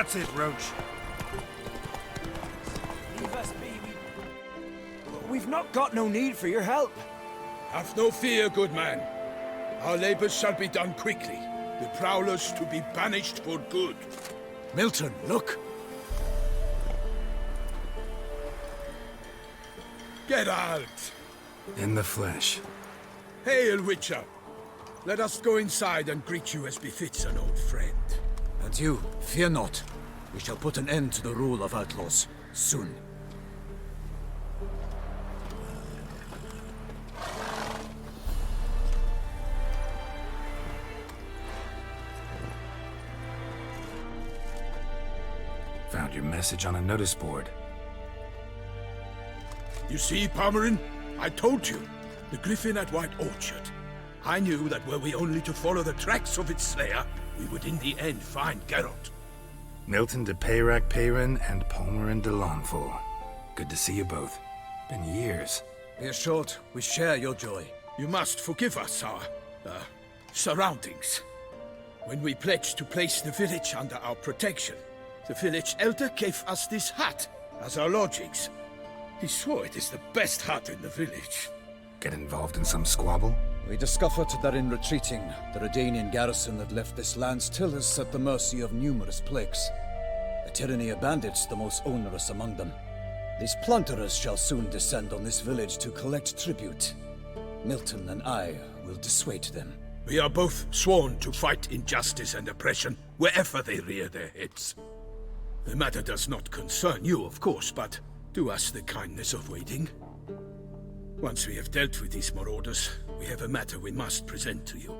That's it, Roach. Leave us be. We've not got no need for your help. Have no fear, good man. Our labors shall be done quickly. The prowlers to be banished for good. Milton, look. Geralt! In the flesh. Hail, Witcher! Let us go inside and greet you as befits an old friend. And you, fear not. We shall put an end to the rule of outlaws, soon. Found your message on a notice board. You see, Palmerin? I told you. The griffin at White Orchard. I knew that were we only to follow the tracks of its slayer, we would in the end find Geralt. Milton de Peyrac Peyrin and Palmerin de Lawnfall. Good to see you both. Been years. Be assured, we share your joy. You must forgive us our, surroundings. When we pledged to place the village under our protection, the village elder gave us this hut as our lodgings. He swore it is the best hut in the village. Get involved in some squabble? We discovered that in retreating, the Redanian garrison that left this land still is at the mercy of numerous plagues. A tyranny of bandits, the most onerous among them. These plunderers shall soon descend on this village to collect tribute. Milton and I will dissuade them. We are both sworn to fight injustice and oppression wherever they rear their heads. The matter does not concern you, of course, but do us the kindness of waiting. Once we have dealt with these marauders, we have a matter we must present to you.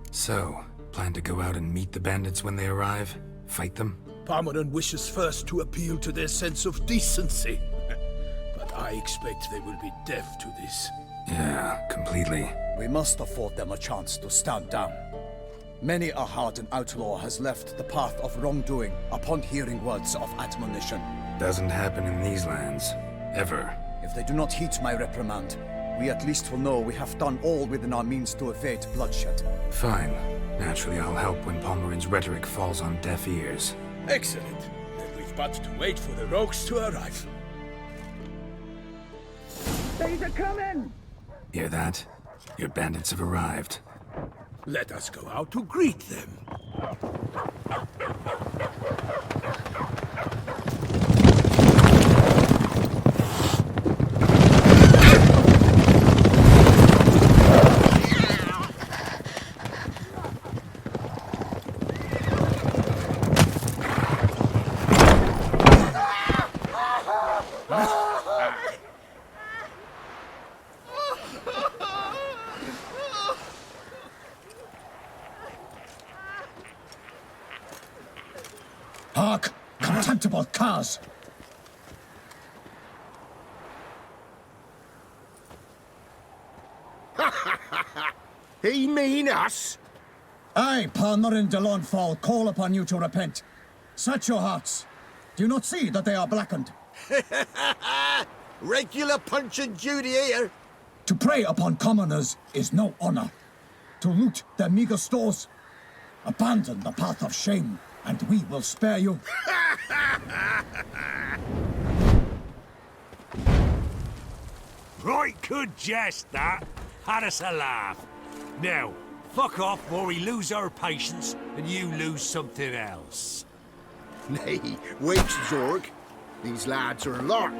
So, plan to go out and meet the bandits when they arrive? Fight them? Palmerin wishes first to appeal to their sense of decency. But I expect they will be deaf to this. Yeah, completely. We must afford them a chance to stand down. Many a hardened outlaw has left the path of wrongdoing upon hearing words of admonition. Doesn't happen in these lands. Ever. If they do not heed my reprimand, we at least will know we have done all within our means to evade bloodshed. Fine. Naturally, I'll help when Palmerin's rhetoric falls on deaf ears. Excellent. Then we've but to wait for the rogues to arrive. They're coming! Hear that? Your bandits have arrived. Let us go out to greet them. Hark! Contemptible curs! He mean us? I, Palmerin de Lawnfall, call upon you to repent. Set your hearts. Do you not see that they are blackened? Regular punch and duty here. To prey upon commoners is no honor. To loot their meager stores, abandon the path of shame, and we will spare you. Right good jest, that. Had us a laugh. Now, fuck off or we lose our patience and you lose something else. Nay, wait, Zorg. These lads are a lark.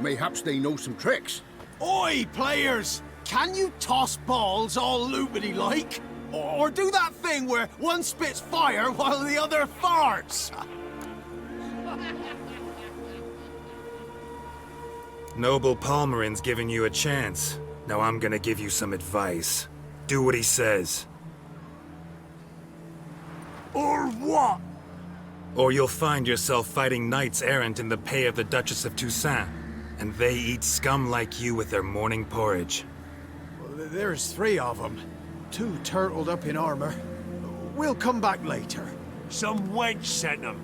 Mayhaps they know some tricks. Oi, players! Can you toss balls all loopity like? Or do that thing where one spits fire while the other farts? Noble Palmerin's giving you a chance. Now I'm gonna give you some advice. Do what he says. Or what? Or you'll find yourself fighting knights errant in the pay of the Duchess of Toussaint. And they eat scum like you with their morning porridge. Well, there's 3 of them. 2 turtled up in armor. We'll come back later. Some wench sent them.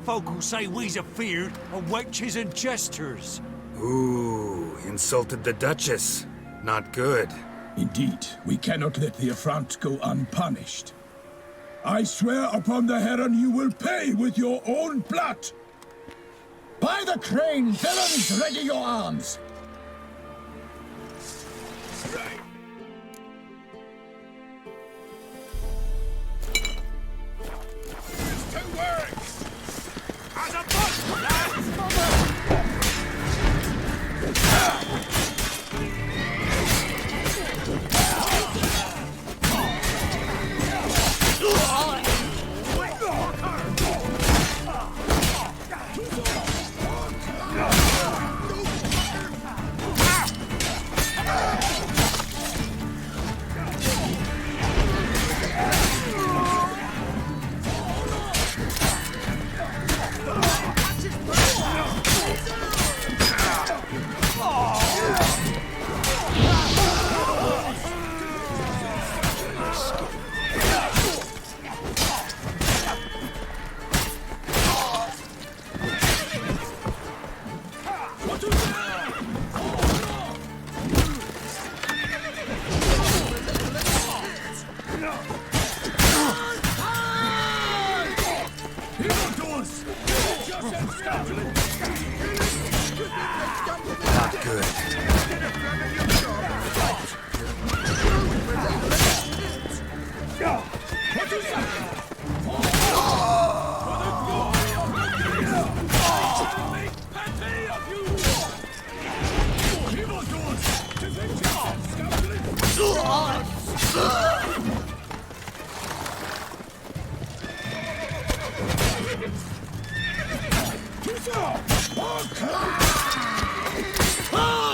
Folk will say we's afeard of wenches and jesters. Ooh, insulted the Duchess. Not good. Indeed, we cannot let the affront go unpunished. I swear upon the heron you will pay with your own blood! By the crane, villains, ready your arms!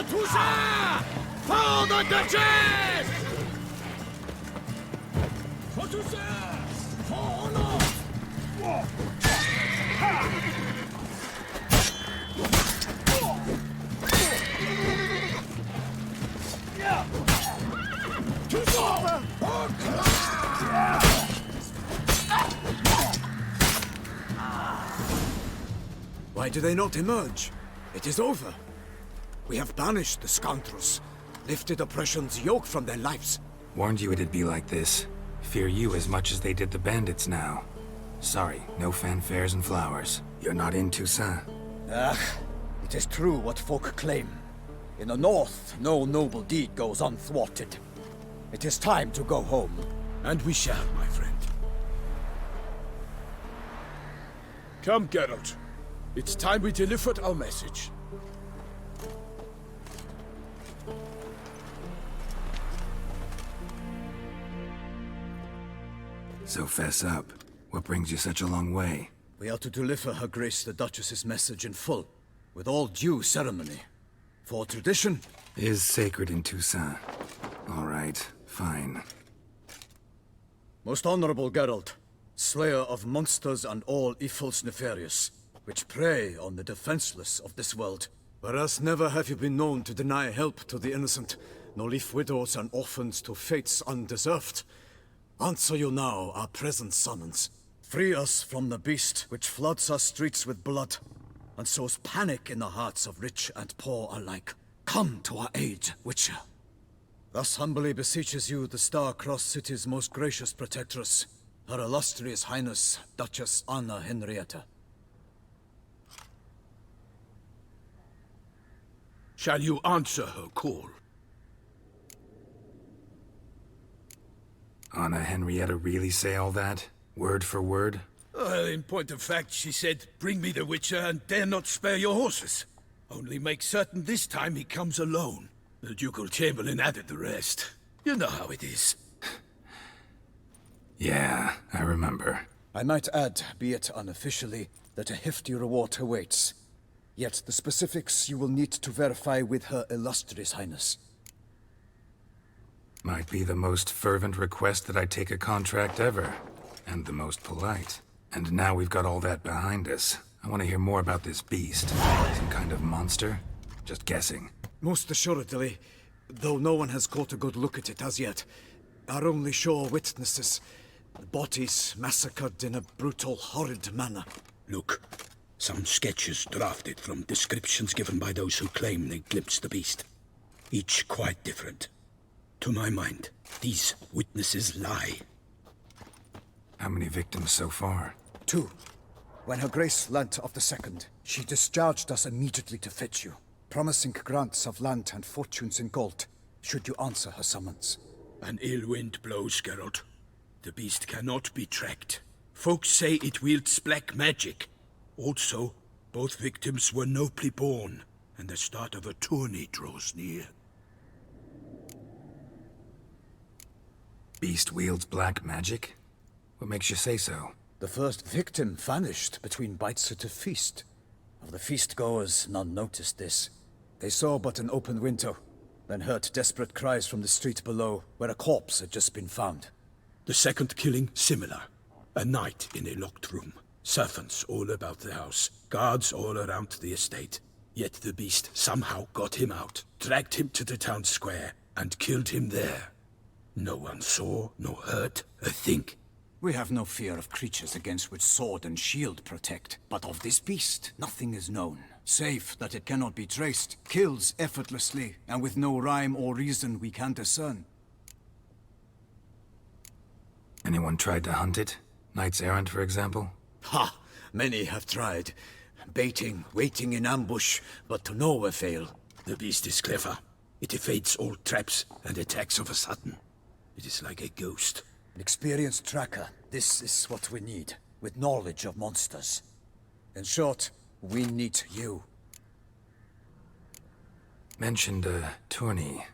Toussaint! For the duchess! For Toussaint! For honor! Why do they not emerge? It is over. We have banished the scoundrels, lifted oppression's yoke from their lives. Warned you it'd be like this. Fear you as much as they did the bandits now. Sorry, no fanfares and flowers. You're not in Toussaint. It is true what folk claim. In the north, no noble deed goes unthwarted. It is time to go home. And we shall, my friend. Come, Geralt. It's time we delivered our message. So fess up. What brings you such a long way? We are to deliver Her Grace the Duchess's message in full, with all due ceremony. For tradition Is sacred in Toussaint. All right, fine. Most honorable Geralt, slayer of monsters and all evils nefarious, which prey on the defenseless of this world. Whereas never have you been known to deny help to the innocent, nor leave widows and orphans to fates undeserved. Answer you now our present summons. Free us from the beast which floods our streets with blood, and sows panic in the hearts of rich and poor alike. Come to our aid, Witcher. Thus humbly beseeches you the Star-Crossed City's most gracious protectress, Her Illustrious Highness, Duchess Anna Henrietta. Shall you answer her call? Anna Henrietta really say all that? Word for word? Well, in point of fact, she said, bring me the Witcher and dare not spare your horses. Only make certain this time he comes alone. The Ducal Chamberlain added the rest. You know how it is. Yeah, I remember. I might add, be it unofficially, that a hefty reward awaits. Yet the specifics you will need to verify with Her Illustrious Highness. Might be the most fervent request that I take a contract ever. And the most polite. And now we've got all that behind us. I want to hear more about this beast. Some kind of monster? Just guessing. Most assuredly, though no one has caught a good look at it as yet. Our only sure witnesses. Bodies massacred in a brutal, horrid manner. Look, some sketches drafted from descriptions given by those who claim they glimpsed the beast. Each quite different. To my mind, these witnesses lie. How many victims so far? 2. When Her Grace learnt of the second, she discharged us immediately to fetch you, promising grants of land and fortunes in gold, should you answer her summons. An ill wind blows, Geralt. The beast cannot be tracked. Folks say it wields black magic. Also, both victims were nobly born, and the start of a tourney draws near. Beast wields black magic? What makes you say so? The first victim vanished between bites at a feast. Of the feast-goers, none noticed this. They saw but an open window, then heard desperate cries from the street below, where a corpse had just been found. The second killing, similar. A night in a locked room. Servants all about the house. Guards all around the estate. Yet the beast somehow got him out, dragged him to the town square, and killed him there. No one saw, nor heard a thing. We have no fear of creatures against which sword and shield protect, but of this beast, nothing is known. Save that it cannot be traced, kills effortlessly, and with no rhyme or reason we can discern. Anyone tried to hunt it? Knights errant, for example? Ha! Many have tried. Baiting, waiting in ambush, but to no avail. The beast is clever. It evades all traps and attacks of a sudden. It is like a ghost. An experienced tracker. This is what we need, with knowledge of monsters. In short, we need you. Mentioned a tourney.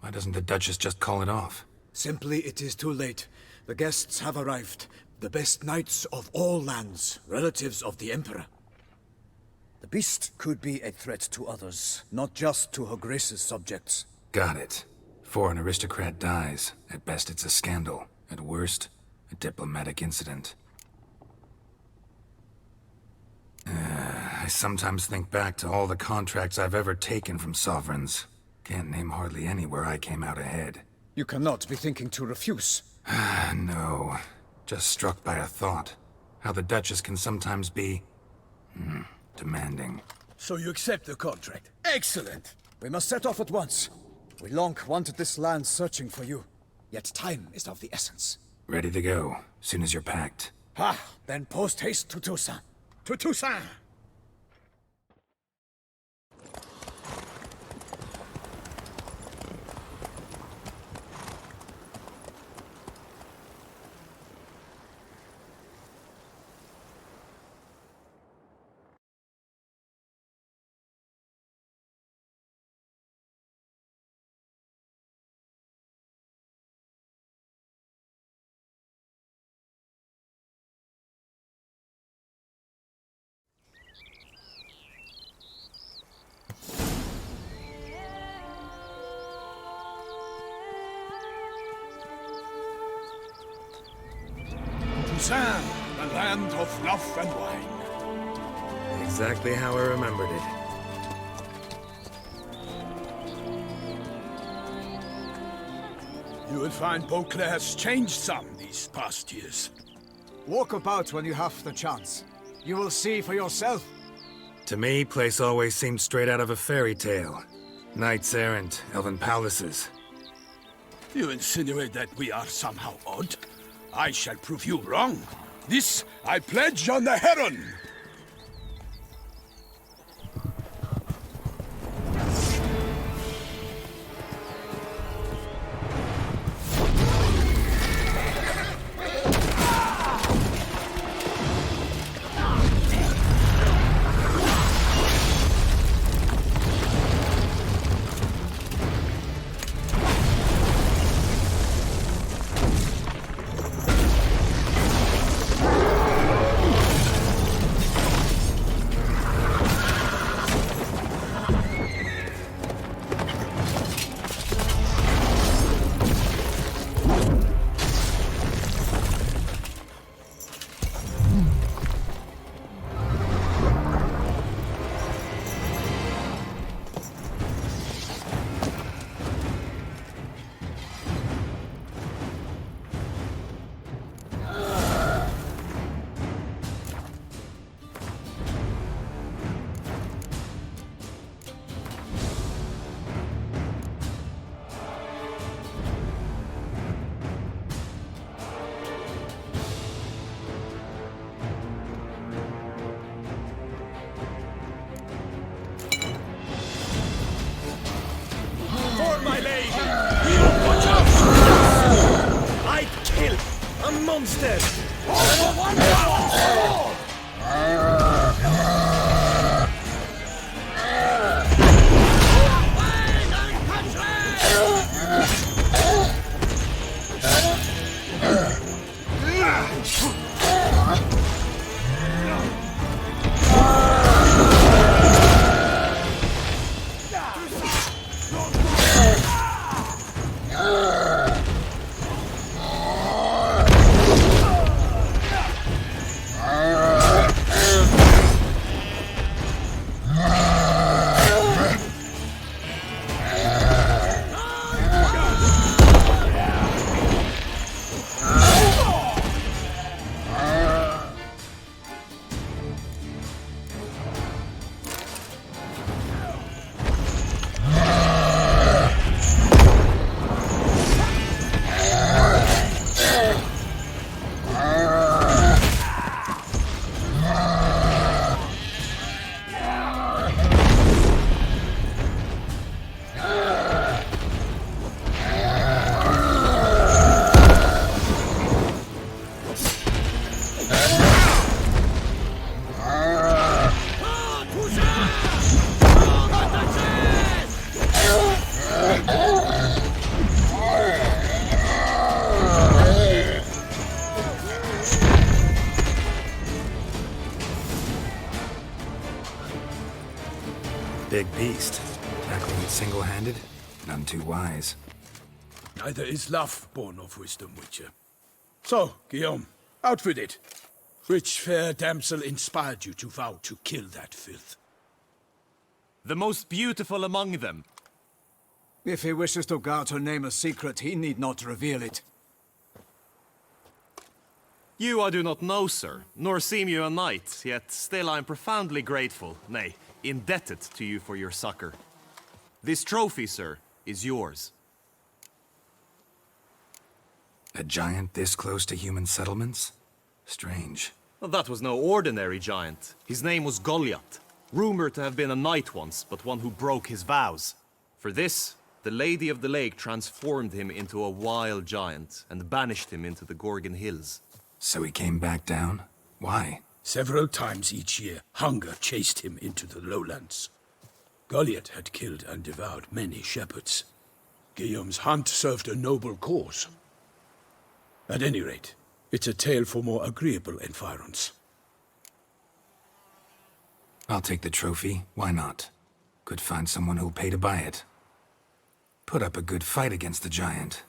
Why doesn't the Duchess just call it off? Simply, it is too late. The guests have arrived. The best knights of all lands, relatives of the Emperor. The beast could be a threat to others, not just to Her Grace's subjects. Got it. Before an aristocrat dies, at best it's a scandal. At worst, a diplomatic incident. I sometimes think back to all the contracts I've ever taken from sovereigns. Can't name hardly any where I came out ahead. You cannot be thinking to refuse. No. Just struck by a thought. How the Duchess can sometimes be... demanding. So you accept the contract? Excellent! We must set off at once. We long wanted this land searching for you. Yet time is of the essence. Ready to go, soon as you're packed. Ha! Then post-haste to Toussaint. To Toussaint! Toussaint, the land of fluff and wine. Exactly how I remembered it. You will find Beauclair's changed some these past years. Walk about when you have the chance. You will see for yourself. To me, place always seemed straight out of a fairy tale. Knights errant, elven palaces. You insinuate that we are somehow odd? I shall prove you wrong. This I pledge on the Heron! big beast. Tackling it single-handed? None too wise. Neither is love born of wisdom, Witcher. So, Guillaume, out with it. Which fair damsel inspired you to vow to kill that filth? The most beautiful among them. If he wishes to guard her name a secret, he need not reveal it. You I do not know, sir, nor seem you a knight, yet still I am profoundly grateful, nay, indebted to you for your succor. This trophy, sir, is yours. A giant this close to human settlements? Strange. Well, that was no ordinary giant. His name was Goliath, rumored to have been a knight once, but one who broke his vows. For this, the Lady of the Lake transformed him into a wild giant and banished him into the Gorgon Hills. So he came back down? Why? Several times each year, hunger chased him into the lowlands. Goliath had killed and devoured many shepherds. Guillaume's hunt served a noble cause. At any rate, it's a tale for more agreeable environs. I'll take the trophy. Why not? Could find someone who'll pay to buy it. Put up a good fight against the giant.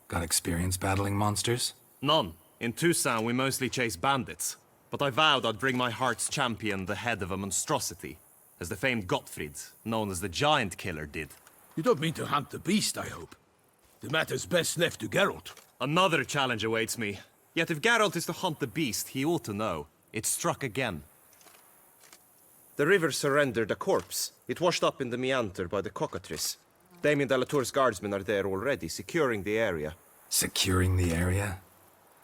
Got experience battling monsters? None. In Toussaint, we mostly chase bandits. But I vowed I'd bring my heart's champion the head of a monstrosity, as the famed Gottfried, known as the Giant Killer, did. You don't mean to hunt the beast, I hope. The matter's best left to Geralt. Another challenge awaits me. Yet if Geralt is to hunt the beast, he ought to know. It struck again. The river surrendered a corpse. It washed up in the meander by the cockatrice. Damien de la Tour's guardsmen are there already, securing the area. Securing the area?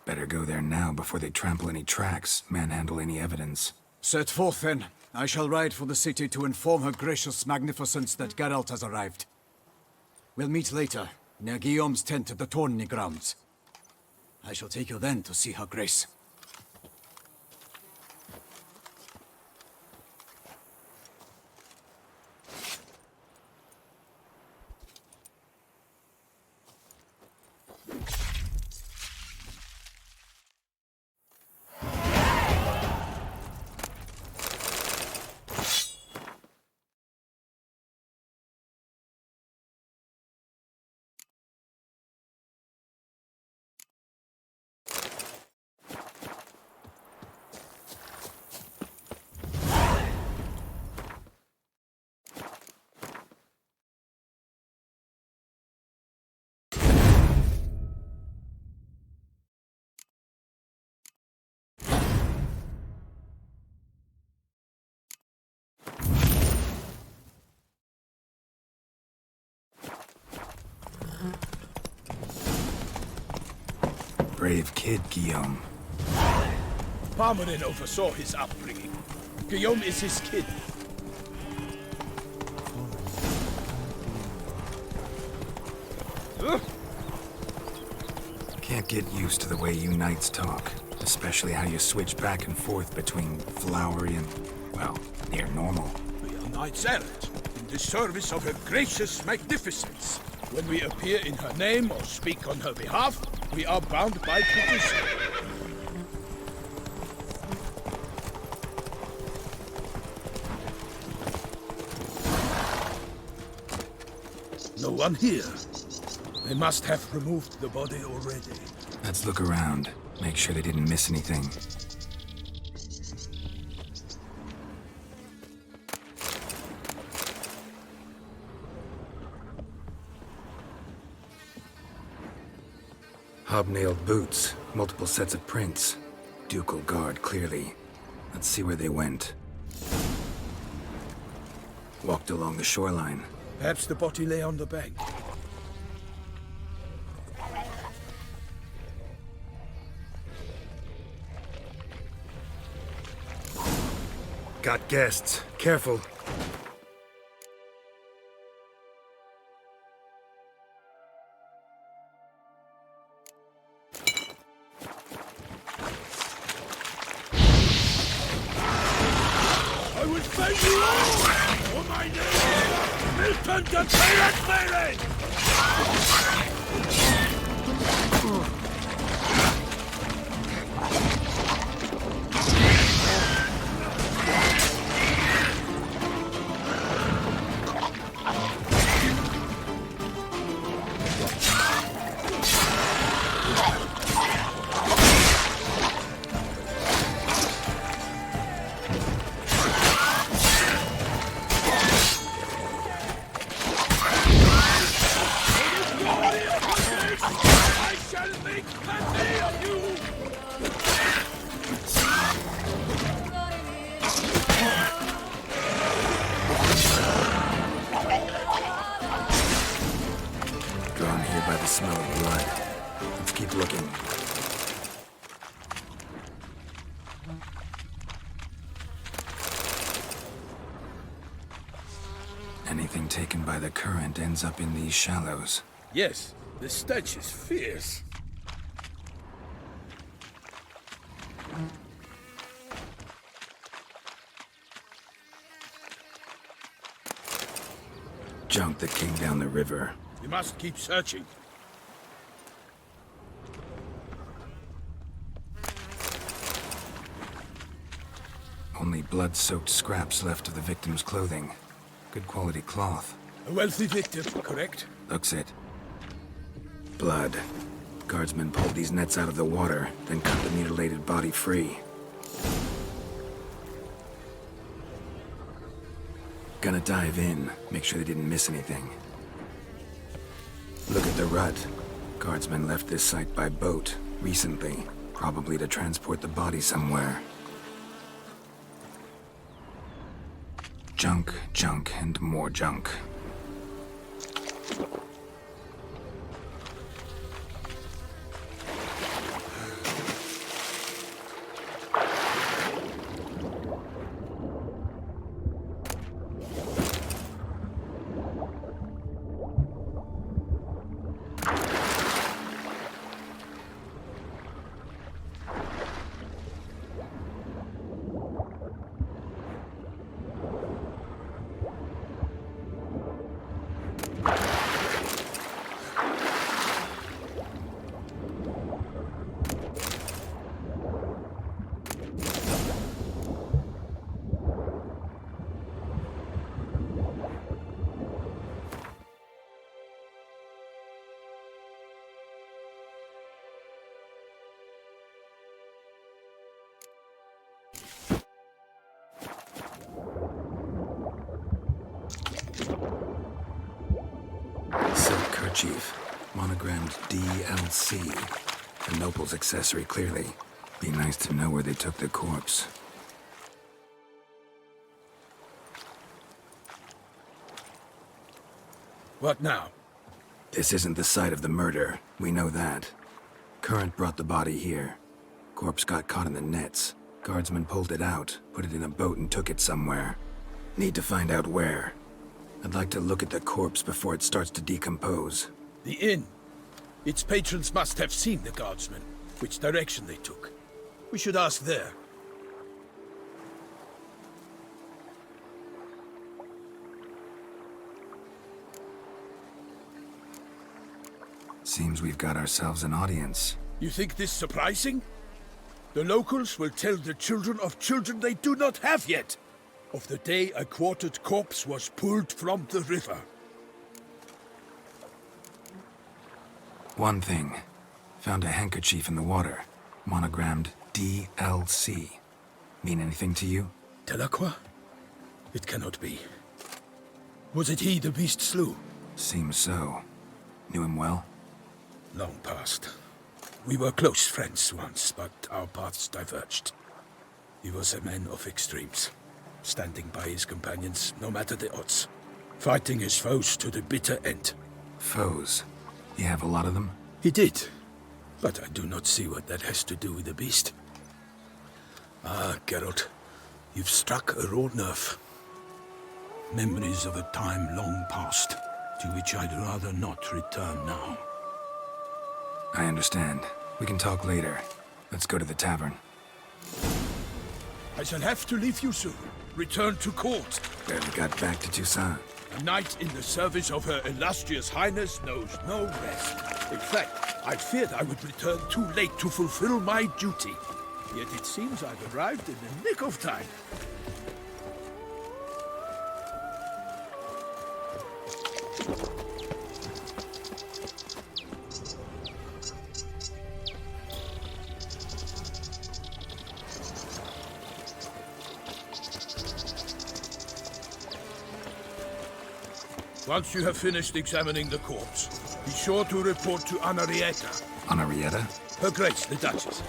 Better go there now before they trample any tracks, manhandle any evidence. Set forth then. I shall ride for the city to inform her gracious magnificence that Geralt has arrived. We'll meet later, near Guillaume's tent at the tourney grounds. I shall take you then to see her grace. Brave kid, Guillaume. Parmanin oversaw his upbringing. Guillaume is his kid. Can't get used to the way you knights talk. Especially how you switch back and forth between flowery and, well, near normal. We are knights errant, in the service of her gracious magnificence. When we appear in her name or speak on her behalf, we are bound by tradition. No one here. They must have removed the body already. Let's look around. Make sure they didn't miss anything. Hobnailed boots, multiple sets of prints. Ducal guard, clearly. Let's see where they went. Walked along the shoreline. Perhaps the body lay on the bank. Got guests. Careful. I will fight you all! For my name, Milton the Pirate Baron! Anything taken by the current ends up in these shallows. Yes, the stench is fierce. Junk that came down the river. We must keep searching. Only blood-soaked scraps left of the victim's clothing. Good quality cloth. A wealthy victim, correct? Looks it. Blood. Guardsmen pulled these nets out of the water, then cut the mutilated body free. Gonna dive in, make sure they didn't miss anything. Look at the rut. Guardsmen left this site by boat, recently. Probably to transport the body somewhere. Junk, junk, and more junk. Silk kerchief, monogrammed DLC. A noble's accessory, clearly. Be nice to know where they took the corpse. What now? This isn't the site of the murder. We know that. Current brought the body here. Corpse got caught in the nets. Guardsmen pulled it out, put it in a boat and took it somewhere. Need to find out where. I'd like to look at the corpse before it starts to decompose. The inn. Its patrons must have seen the guardsmen, which direction they took. We should ask there. Seems we've got ourselves an audience. You think this surprising? The locals will tell the children of children they do not have yet, of the day a quartered corpse was pulled from the river. One thing. Found a handkerchief in the water. Monogrammed DLC. Mean anything to you? Delacroix? It cannot be. Was it he the beast slew? Seems so. Knew him well? Long past. We were close friends once, but our paths diverged. He was a man of extremes, standing by his companions no matter the odds, fighting his foes to the bitter end. Foes? You have a lot of them? He did, but I do not see what that has to do with the beast. Ah, Geralt, you've struck a raw nerve. Memories of a time long past, to which I'd rather not return now. I understand. We can talk later. Let's go to the tavern. I shall have to leave you soon. Return to court. Barely got back to Toussaint. A knight in the service of Her Illustrious Highness knows no rest. In fact, I feared I would return too late to fulfill my duty. Yet it seems I've arrived in the nick of time. Once you have finished examining the corpse, be sure to report to Anarietta. Anarietta? Her Grace, the Duchess.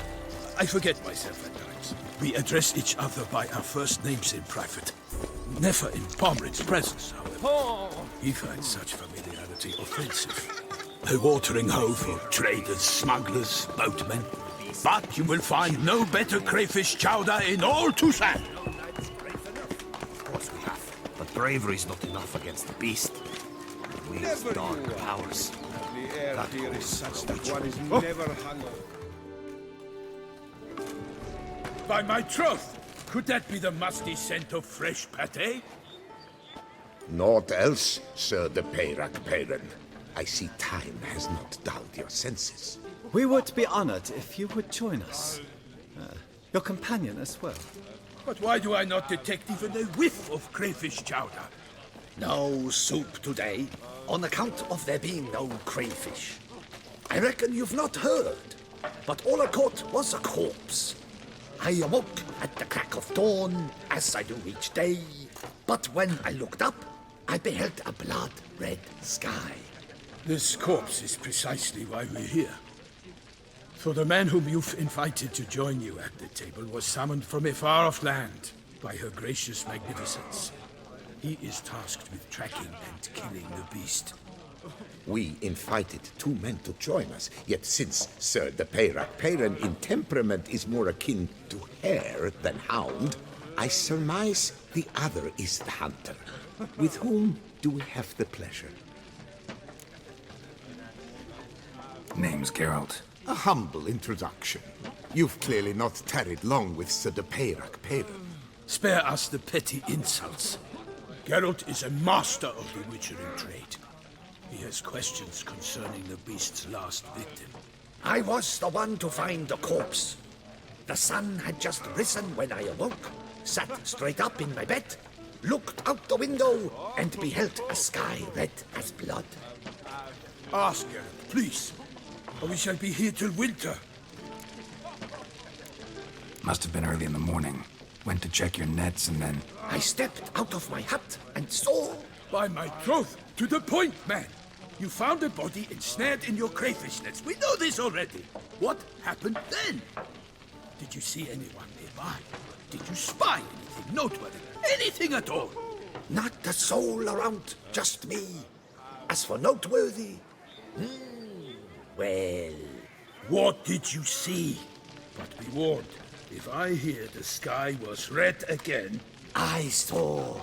I forget myself at times. We address each other by our first names in private. Never in Pomred's presence, however. He finds such familiarity offensive. A watering hole for traders, smugglers, boatmen. But you will find no better crayfish chowder in all Toussaint. Of course we have. But bravery's not enough against the beast. We have dark powers. That is such that one is never hungry. By my troth, could that be the musty scent of fresh pate? Naught else, Sir de Peyrac-Peyran. I see time has not dulled your senses. We would be honored if you would join us. Your companion as well. But why do I not detect even a whiff of crayfish chowder? No soup today, on account of there being no crayfish. I reckon you've not heard, but all I caught was a corpse. I awoke at the crack of dawn, as I do each day, but when I looked up, I beheld a blood-red sky. This corpse is precisely why we're here. For the man whom you've invited to join you at the table was summoned from a far-off land by her gracious magnificence. He is tasked with tracking and killing the beast. We invited 2 men to join us, yet since Sir de Peyrac-Peyran in temperament is more akin to hare than hound, I surmise the other is the hunter. With whom do we have the pleasure? Name's Geralt. A humble introduction. You've clearly not tarried long with Sir de Peyrac-Peyran. Spare us the petty insults. Geralt is a master of the witchering trade. He has questions concerning the beast's last victim. I was the one to find the corpse. The sun had just risen when I awoke, sat straight up in my bed, looked out the window, and beheld a sky red as blood. Ask Geralt, please, or we shall be here till winter. Must have been early in the morning. Went to check your nets and then... I stepped out of my hut and saw... By my troth, to the point, man. You found a body ensnared in your crayfish nets. We know this already. What happened then? Did you see anyone nearby? Did you spy anything noteworthy? Anything at all? Not a soul around, just me. As for noteworthy... well... What did you see? But be warned, if I hear the sky was red again... I saw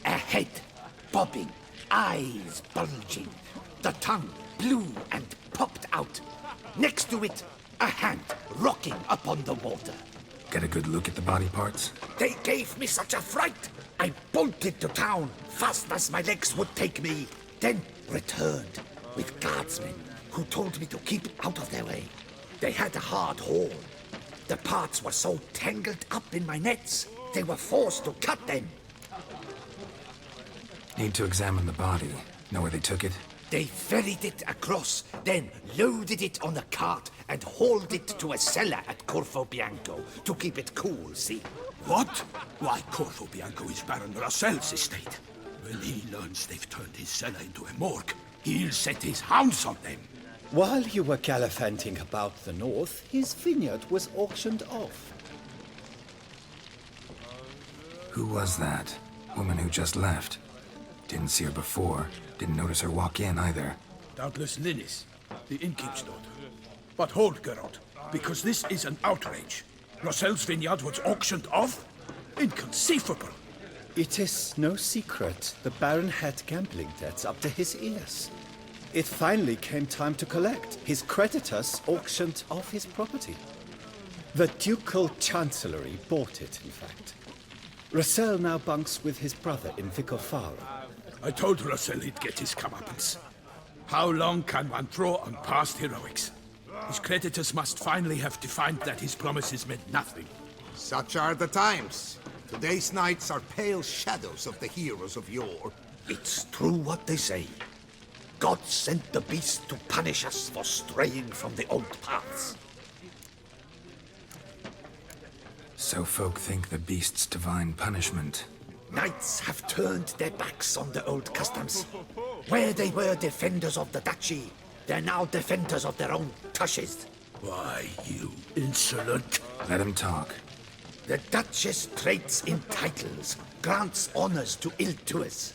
a head bobbing, eyes bulging, the tongue blue and popped out. Next to it, a hand rocking upon the water. Get a good look at the body parts? They gave me such a fright. I bolted to town, fast as my legs would take me, then returned with guardsmen who told me to keep out of their way. They had a hard haul. The parts were so tangled up in my nets, they were forced to cut them. Need to examine the body. Know where they took it? They ferried it across, then loaded it on a cart and hauled it to a cellar at Corvo Bianco to keep it cool, see? What? Why, Corvo Bianco is Baron Russell's estate. When he learns they've turned his cellar into a morgue, he'll set his hounds on them. While you were gallivanting about the north, his vineyard was auctioned off. Who was that? Woman who just left. Didn't see her before. Didn't notice her walk in either. Doubtless Linnis, the innkeep's daughter. But hold, Geralt, because this is an outrage. Russell's vineyard was auctioned off? Inconceivable! It is no secret the Baron had gambling debts up to his ears. It finally came time to collect. His creditors auctioned off his property. The Ducal Chancellery bought it, in fact. Russell now bunks with his brother in Vicofaro. I told Russell he'd get his comeuppance. How long can one draw on past heroics? His creditors must finally have defined that his promises meant nothing. Such are the times. Today's knights are pale shadows of the heroes of yore. It's true what they say. God sent the beast to punish us for straying from the old paths. So folk think the beast's divine punishment. Knights have turned their backs on the old customs. Where they were defenders of the duchy, they're now defenders of their own tushes. Why, you insolent... Let him talk. The duchess trades in titles, grants honors to ill-doers.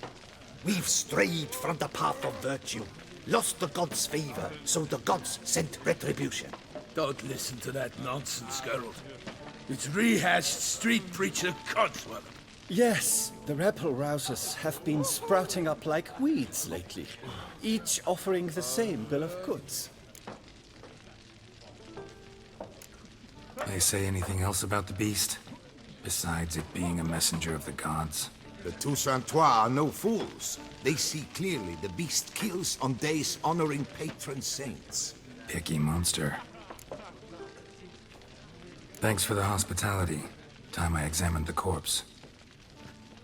We've strayed from the path of virtue, lost the gods' favor, so the gods sent retribution. Don't listen to that nonsense, Geralt. It's rehashed street preacher codswallop. Yes, the rebel rousers have been sprouting up like weeds lately, each offering the same bill of goods. They say anything else about the beast? Besides it being a messenger of the gods? The Toussaintois are no fools. They see clearly the beast kills on days honoring patron saints. Picky monster. Thanks for the hospitality. Time I examined the corpse.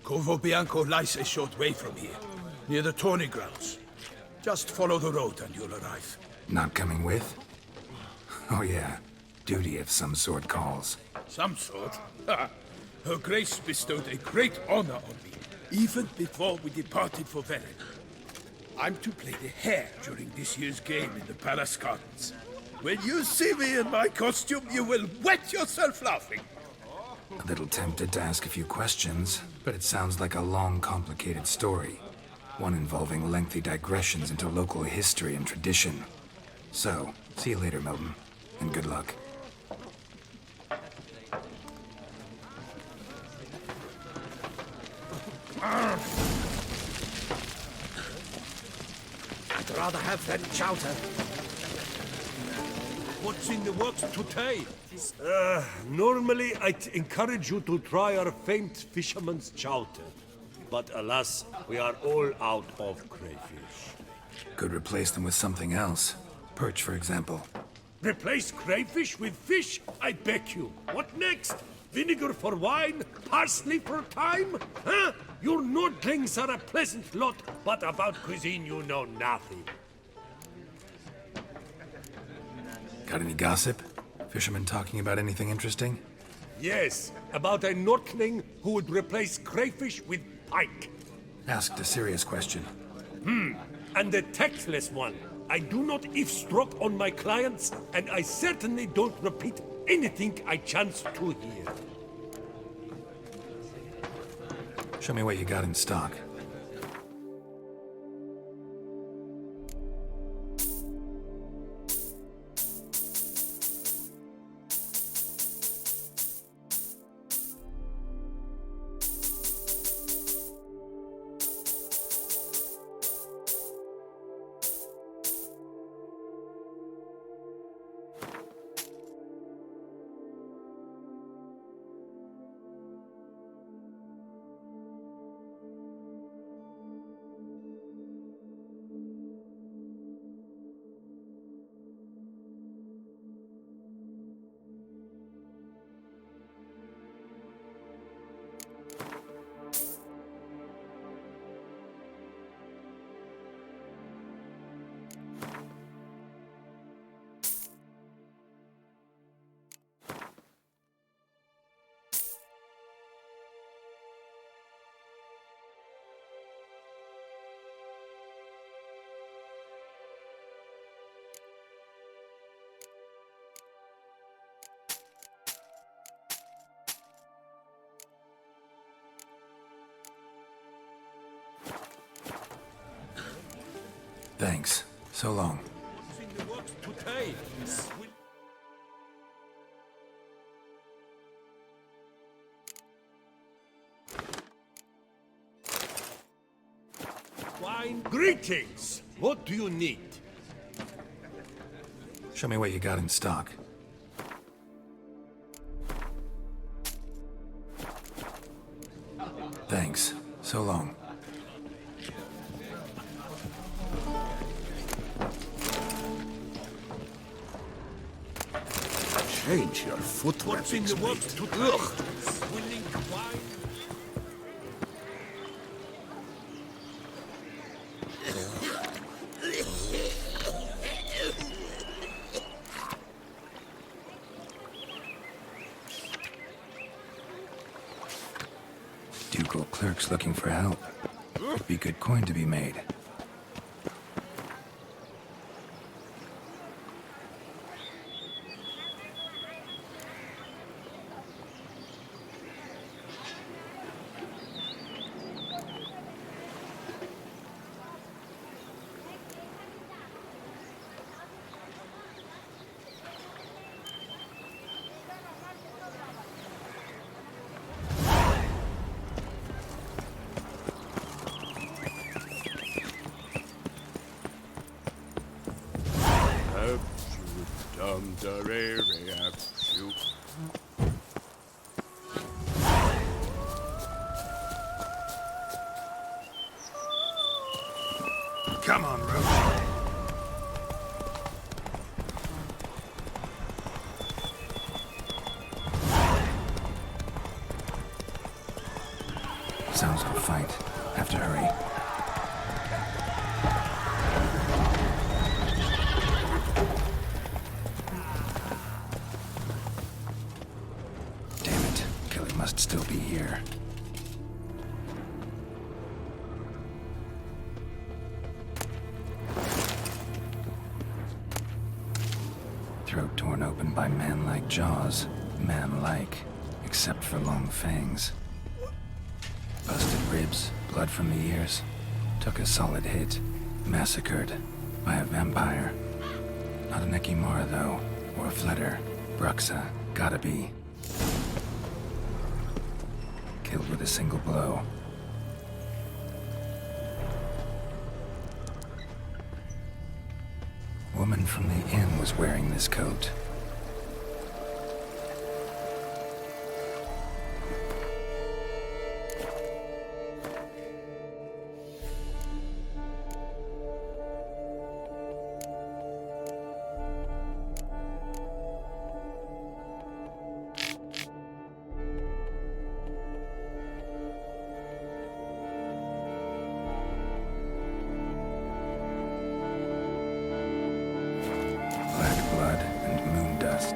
Corvo Bianco lies a short way from here, near the tourney grounds. Just follow the road and you'll arrive. Not coming with? Oh yeah, duty of some sort calls. Some sort? Ha! Her Grace bestowed a great honor on me, even before we departed for Velen. I'm to play the hare during this year's game in the palace gardens. When you see me in my costume, you will wet yourself laughing. A little tempted to ask a few questions, but it sounds like a long, complicated story. One involving lengthy digressions into local history and tradition. So, see you later, Milton, and good luck. I'd rather have that chowder. What's in the works today? Normally, I'd encourage you to try our famed fisherman's chowder. But alas, we are all out of crayfish. Could replace them with something else. Perch, for example. Replace crayfish with fish? I beg you. What next? Vinegar for wine? Parsley for thyme? Huh? Your Nordlings are a pleasant lot, but about cuisine you know nothing. Got any gossip? Fishermen talking about anything interesting? Yes, about a Nordling who would replace crayfish with pike. Asked a serious question. And a tactless one. I do not eavesdrop on my clients, and I certainly don't repeat anything I chance to hear. Show me what you got in stock. Thanks. So long. What's in the works today? Wine. Greetings! What do you need? Show me what you got in stock. Thanks. So long. Change your footwear. What's in the works today? Swilling wine? Ducal clerks looking for help. Would be good coin to be made. Come on, Roach. Sounds like a fight. Have to hurry. Damn it. Kelly must still be here. Throat torn open by man-like jaws. Man-like, except for long fangs. Busted ribs, blood from the ears. Took a solid hit. Massacred by a vampire. Not an Ekimara, though, or a Fletter. Bruxa, gotta be. Killed with a single blow. Woman from the inn was wearing this coat. Black blood and moon dust.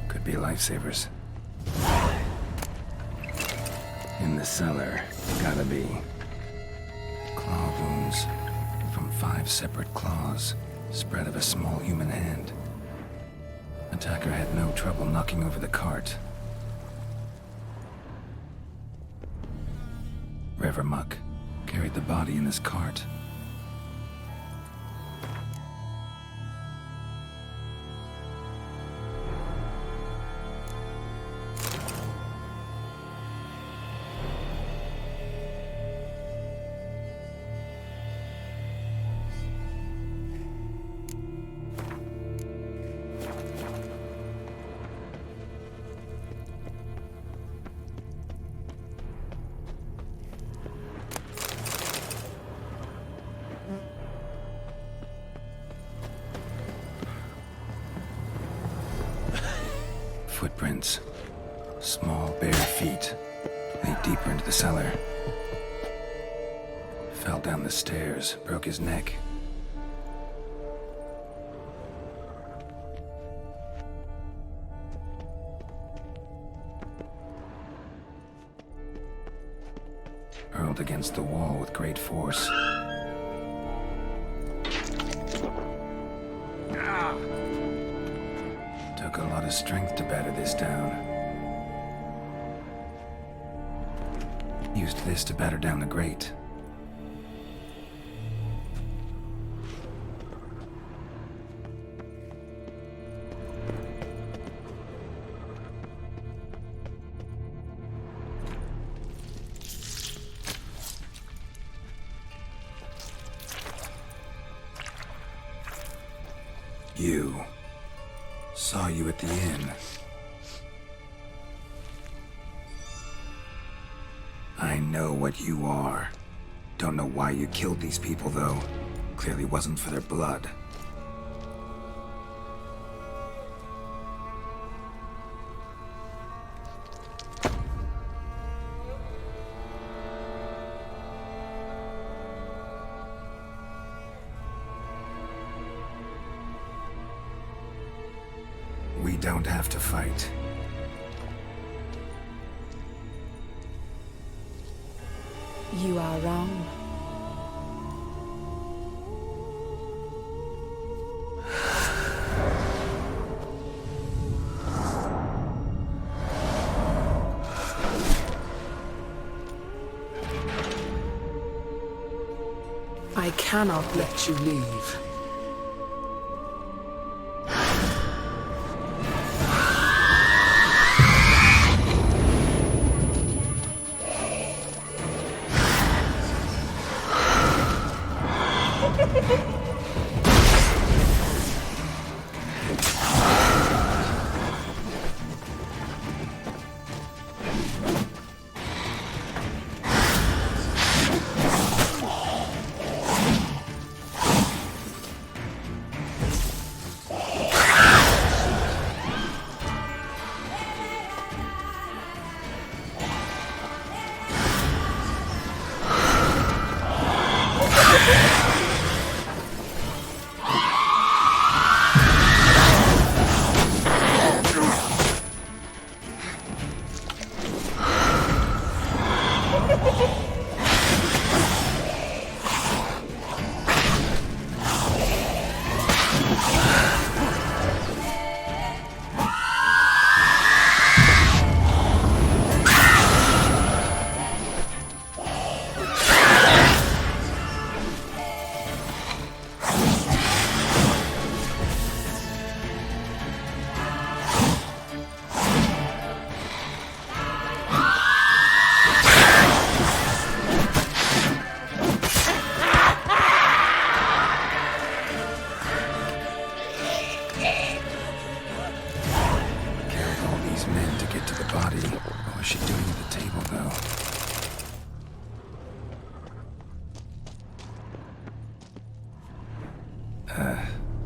Could be lifesavers. In the cellar, gotta be. Claw wounds from 5 separate claws, spread of a small human hand. Attacker had no trouble knocking over the cart. Rivermuck carried the body in his cart. Footprints. Small, bare feet. Lead deeper into the cellar. Fell down the stairs, broke his neck. Hurled against the wall with great force. Took a lot of strength to batter this down. Used this to batter down the grate. You. Saw you at the inn. I know what you are. Don't know why you killed these people, though. Clearly wasn't for their blood. We don't have to fight. You are wrong. I cannot let you leave.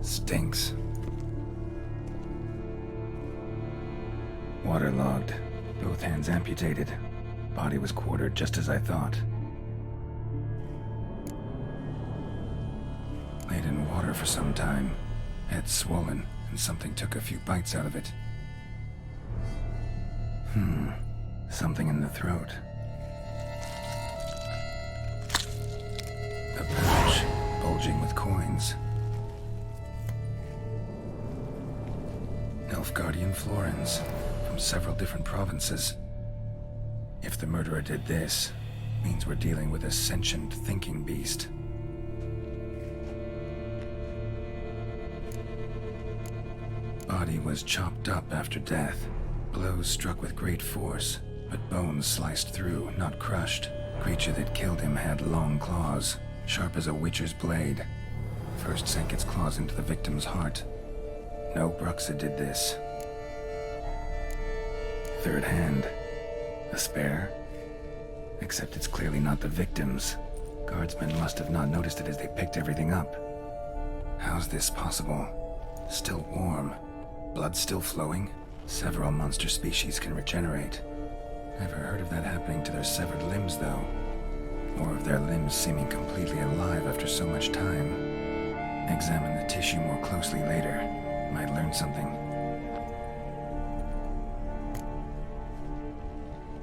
Stinks. Waterlogged. Both hands amputated. Body was quartered just as I thought. Laid in water for some time. Head swollen, and something took a few bites out of it. Something in the throat. A pouch, bulging with coins. Nilfgaardian florins, from several different provinces. If the murderer did this, means we're dealing with a sentient thinking beast. Body was chopped up after death. Blows struck with great force, but bones sliced through, not crushed. Creature that killed him had long claws, sharp as a witcher's blade. First sank its claws into the victim's heart. No Bruxa did this. Third hand. A spare? Except it's clearly not the victim's. Guardsmen must have not noticed it as they picked everything up. How's this possible? Still warm. Blood still flowing? Several monster species can regenerate. Never heard of that happening to their severed limbs, though. Or of their limbs seeming completely alive after so much time. Examine the tissue more closely later. Might learn something.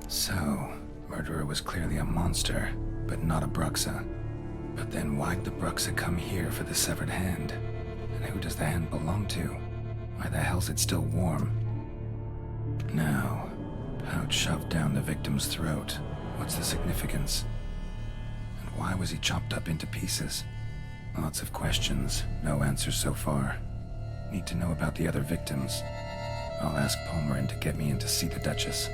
So, murderer was clearly a monster, but not a Bruxa. But then why'd the Bruxa come here for the severed hand? And who does the hand belong to? Why the hell's it still warm? Now, pouch shoved down the victim's throat. What's the significance? And why was he chopped up into pieces? Lots of questions, no answers so far. Need to know about the other victims. I'll ask Palmerin to get me in to see the Duchess.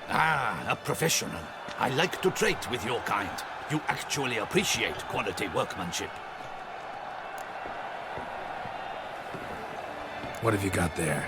Ah, a professional. I like to trade with your kind. You actually appreciate quality workmanship. What have you got there?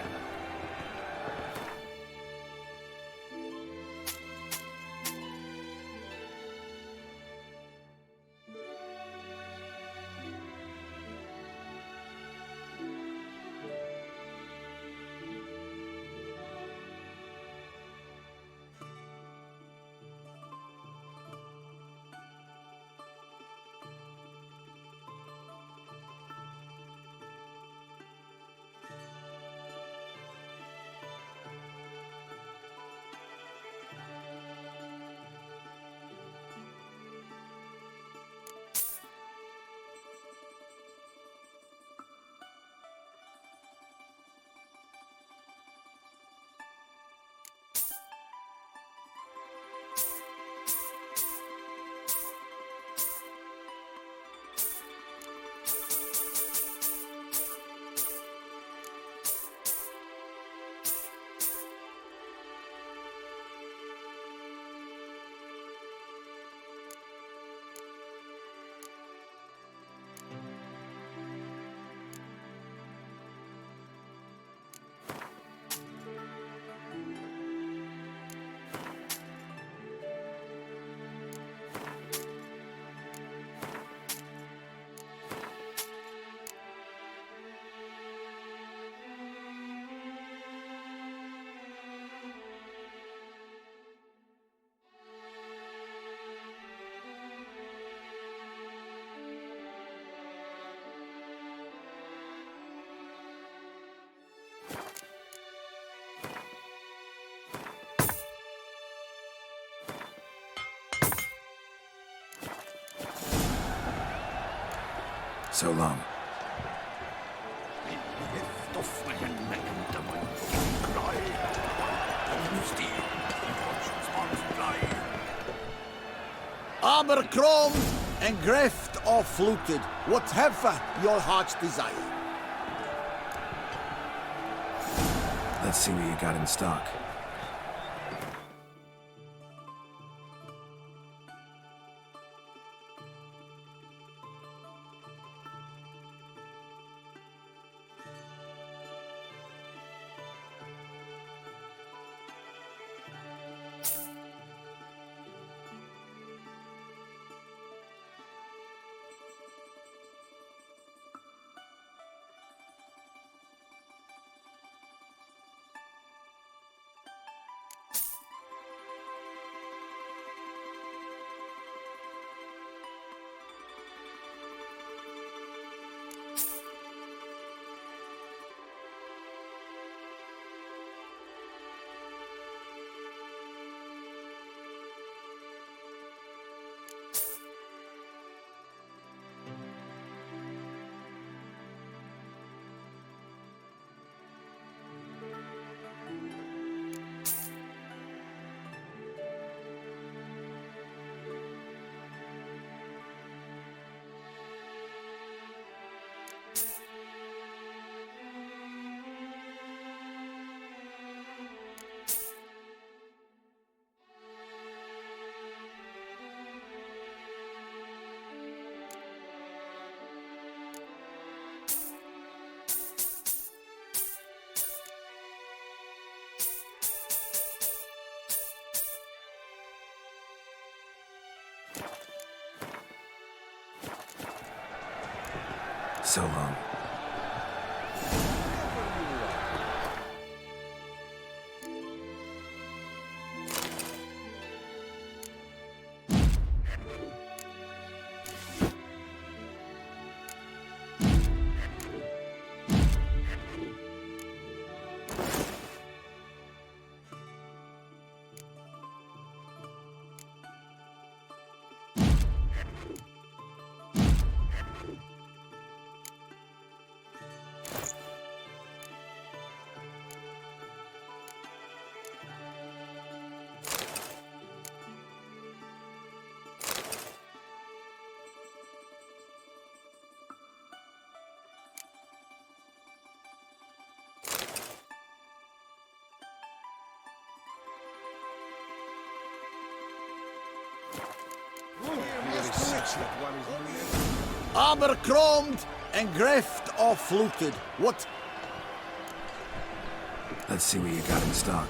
So long. Armor chromed and greft or fluted, whatever your heart's desire. Let's see what you got in stock. So long. Abercrombed and greft or fluted. What? Let's see what you got in stock.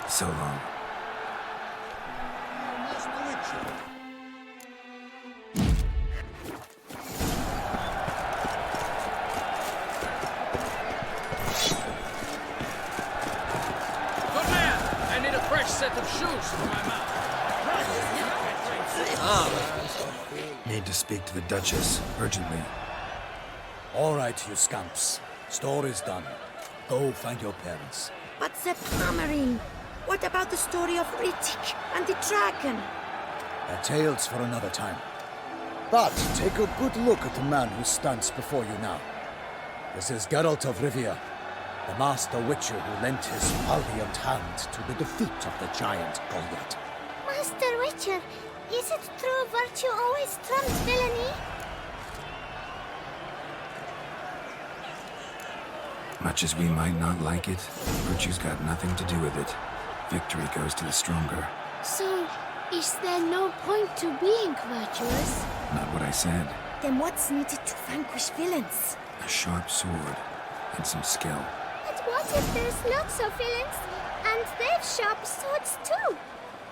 So long. I need a fresh set of shoes for my mouth. Need to speak to the Duchess, urgently. All right, you scamps. Store is done. Go find your parents. But the Pomerine, what about the story of Rittik and the dragon? They're tales for another time. But take a good look at the man who stands before you now. This is Geralt of Rivia, the master witcher who lent his valiant hand to the defeat of the giant Goliath. Master Witcher, is it true virtue always trumps villainy? Much as we might not like it, virtue's got nothing to do with it. Victory goes to the stronger. So, is there no point to being virtuous? Not what I said. Then what's needed to vanquish villains? A sharp sword and some skill. But what if there's lots of villains, and they've sharp swords too?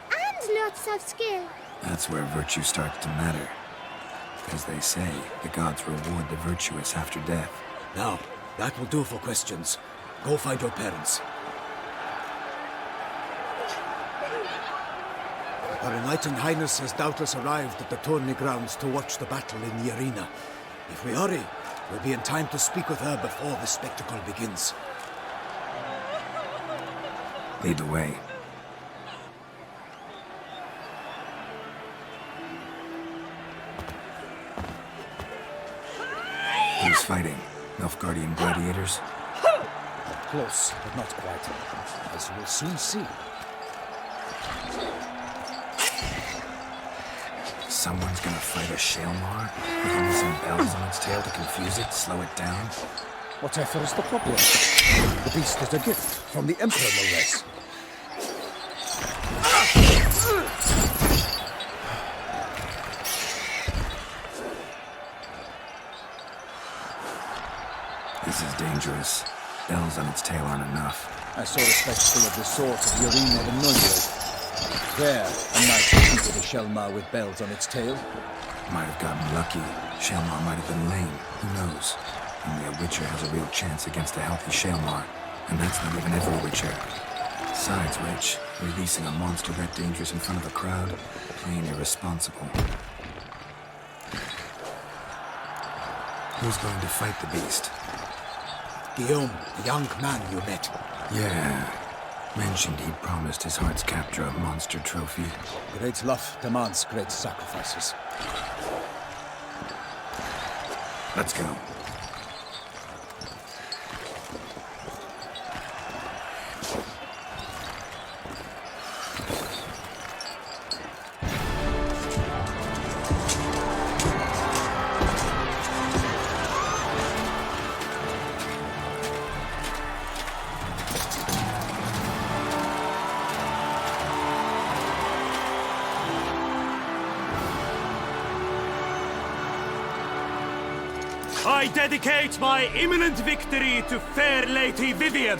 And lots of skill? That's where virtue starts to matter. As they say, the gods reward the virtuous after death. Now, that will do for questions. Go find your parents. Her Enlightened Highness has doubtless arrived at the tourney grounds to watch the battle in the arena. If we hurry, we'll be in time to speak with her before the spectacle begins. Lead the way. Who's fighting? Nilfgaardian gladiators? Close, but not quite. As you will soon see. Someone's gonna fight a Shalmar? With only some bells on its tail to confuse it, slow it down? Whatever is the problem? The beast is a gift from the Emperor, no less. This is dangerous. Bells on its tail aren't enough. I saw a spectacle of the sort at the arena in Nuremberg. There, a knight defeated a Shalmar with bells on its tail. Might have gotten lucky. Shalmar might have been lame. Who knows? Only a witcher has a real chance against a healthy Shalmar. And that's not even every witcher. Besides which, releasing a monster that dangerous in front of a crowd, plain irresponsible. Who's going to fight the beast? Guillaume, the young man you met. Yeah. Mentioned he'd promised his heart's captor a monster trophy. Great love demands great sacrifices. Let's go. I dedicate my imminent victory to fair Lady Vivian.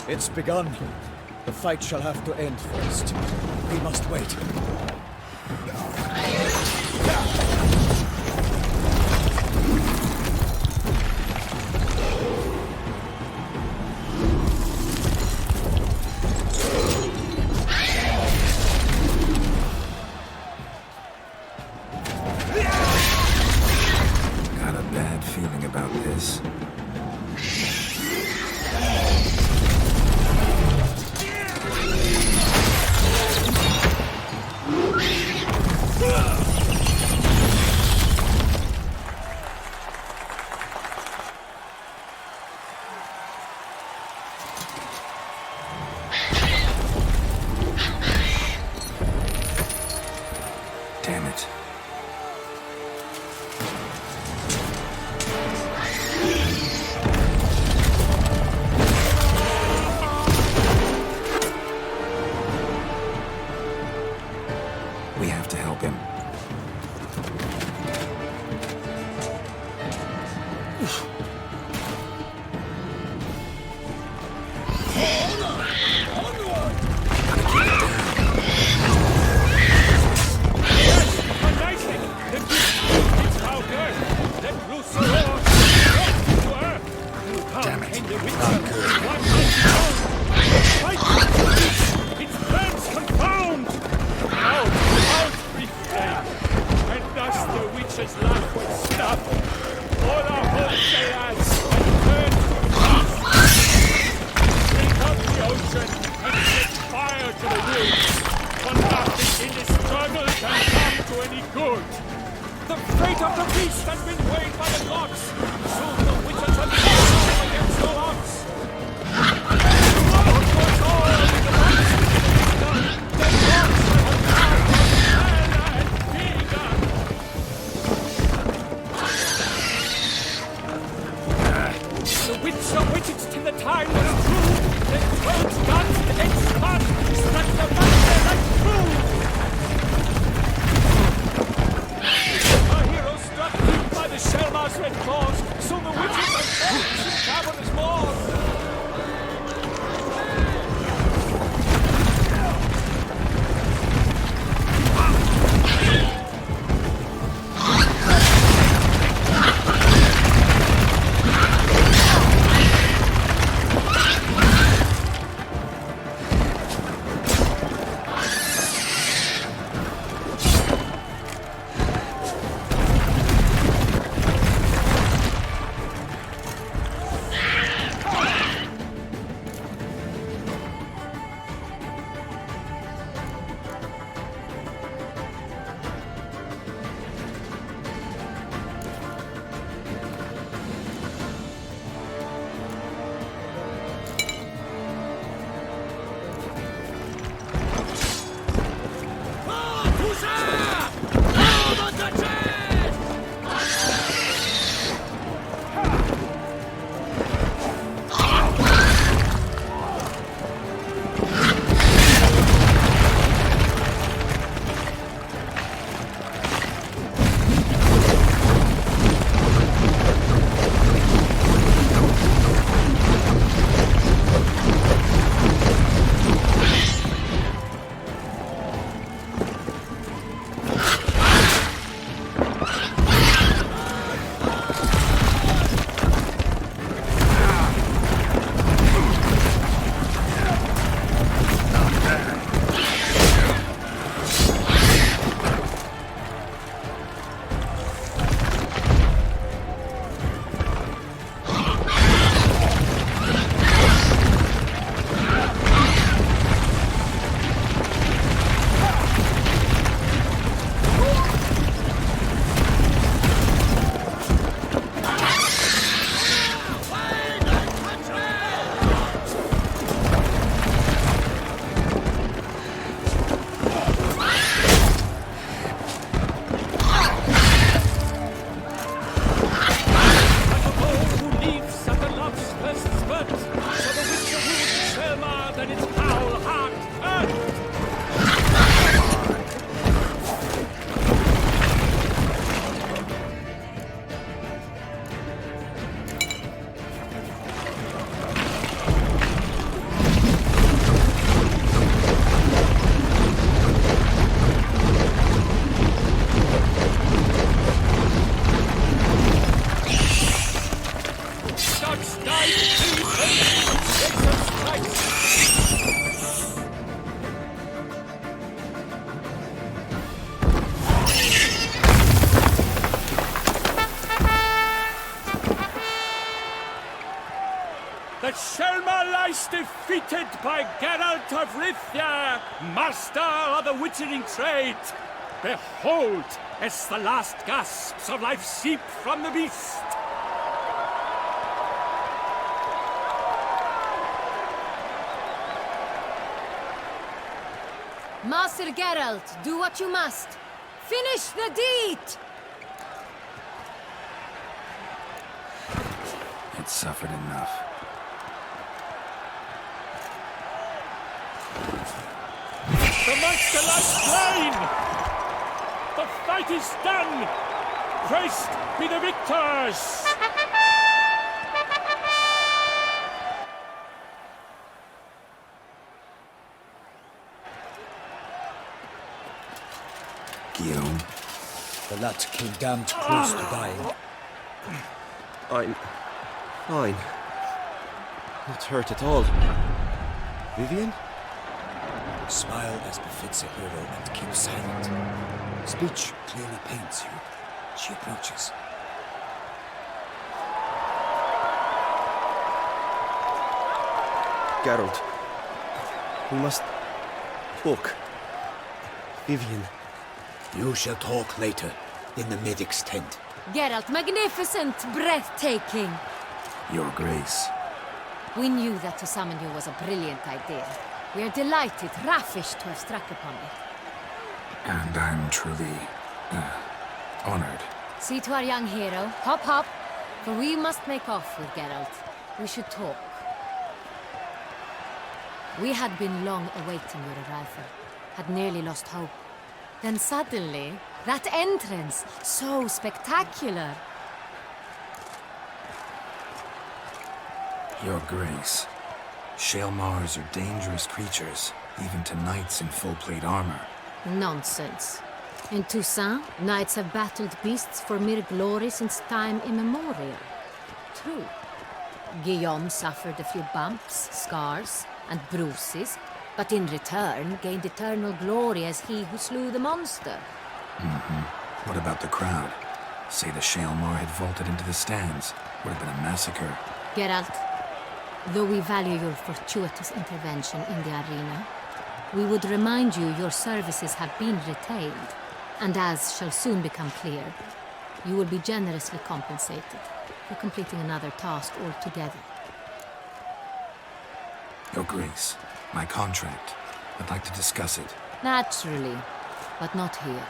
It's begun. The fight shall have to end first. We must wait. Got a bad feeling about this. help him. Damn it. Not good. Its plans confound! Out, brief flame! And thus the witch's life was snuffed. All our hopes they add, and turn to peace. Drink up the ocean, and set fire to the woods. For nothing in this struggle can come to any good. The fate of the beast has been weighed by the gods. Soon the witches will come against the odds. The witch awaited till the time was true. Then 12 guns and spun, struck the monster like true. Our hero struck deep by the Shellmar's red claws, so the witches are forced to cavernous morgue. The Shelma lies defeated by Geralt of Rithia, master of the witchering trade. Behold, as the last gasps of life seep from the beast. Master Geralt, do what you must. Finish the deed! It suffered enough. The monster lies slain! fight is done! Christ be the victors! Guillaume. The lad came damned close to dying. I'm fine. Not hurt at all. Vivian? Smile as befits a hero and keep silent. Speech clearly pains you. She approaches. Geralt. We must talk. Vivian. You shall talk later, in the medic's tent. Geralt, magnificent, breathtaking. Your Grace. We knew that to summon you was a brilliant idea. We are delighted, ravished to have struck upon it. And I'm truly, honored. See to our young hero. Hop, hop. For we must make off with Geralt. We should talk. We had been long awaiting your arrival. Had nearly lost hope. Then suddenly, that entrance, so spectacular. Your Grace. Shaelmars are dangerous creatures, even to knights in full-plate armor. Nonsense. In Toussaint, knights have battled beasts for mere glory since time immemorial. True. Guillaume suffered a few bumps, scars, and bruises, but in return gained eternal glory as he who slew the monster. What about the crowd? Say the Shaelmar had vaulted into the stands. Would have been a massacre. Geralt, though we value your fortuitous intervention in the arena, we would remind you your services have been retained, and as shall soon become clear, you will be generously compensated for completing another task altogether. Your Grace, my contract. I'd like to discuss it. Naturally, but not here.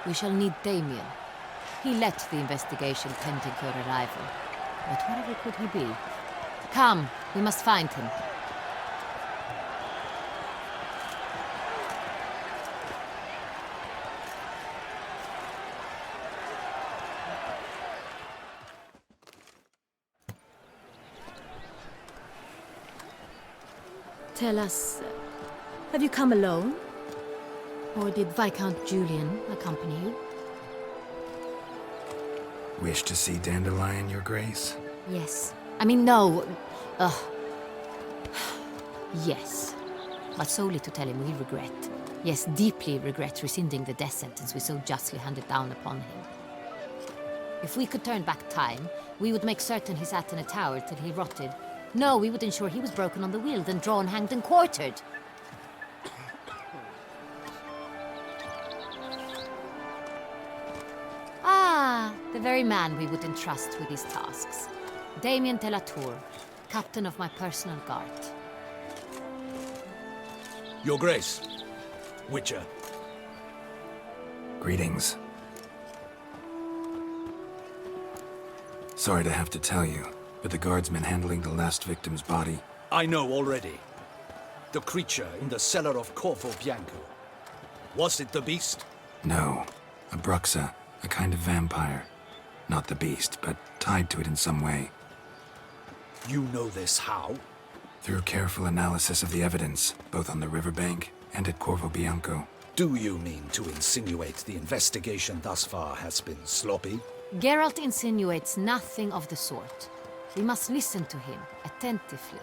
We shall need Damien. He led the investigation pending your arrival. But wherever could he be? Come, we must find him. Tell us, have you come alone? Or did Viscount Julian accompany you? Wish to see Dandelion, Your Grace? Yes. I mean, no. Yes. But solely to tell him we regret. Yes, deeply regret rescinding the death sentence we so justly handed down upon him. If we could turn back time, we would make certain he sat in a tower till he rotted. No, we would ensure he was broken on the wheel, then drawn, hanged, and quartered. Ah, the very man we would entrust with these tasks. Damien de la Tour, captain of my personal guard. Your Grace. Witcher. Greetings. Sorry to have to tell you, but the guardsman handling the last victim's body... I know already. The creature in the cellar of Corvo Bianco. Was it the beast? No. A bruxa. A kind of vampire. Not the beast, but tied to it in some way. You know this how? Through careful analysis of the evidence, both on the riverbank and at Corvo Bianco. Do you mean to insinuate the investigation thus far has been sloppy? Geralt insinuates nothing of the sort. We must listen to him attentively.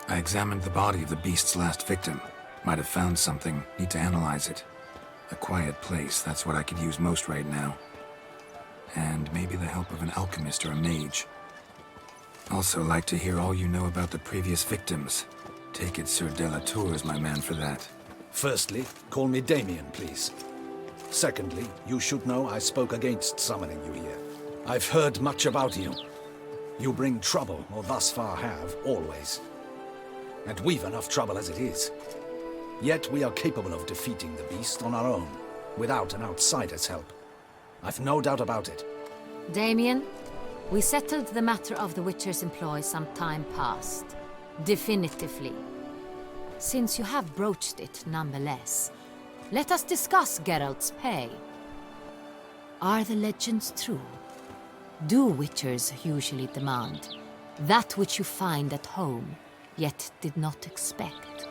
I examined the body of the beast's last victim. Might have found something. Need to analyze it. A quiet place, that's what I could use most right now. And maybe the help of an alchemist or a mage. Also like to hear all you know about the previous victims. Take it Sir de la Tour is my man for that. Firstly, call me Damien, please. Secondly, you should know I spoke against summoning you here. I've heard much about you. You bring trouble, or thus far have, always. And we've enough trouble as it is. Yet we are capable of defeating the beast on our own, without an outsider's help. I've no doubt about it. Damien, we settled the matter of the Witcher's employ some time past. Definitively. Since you have broached it nonetheless, let us discuss Geralt's pay. Are the legends true? Do witchers usually demand that which you find at home, yet did not expect?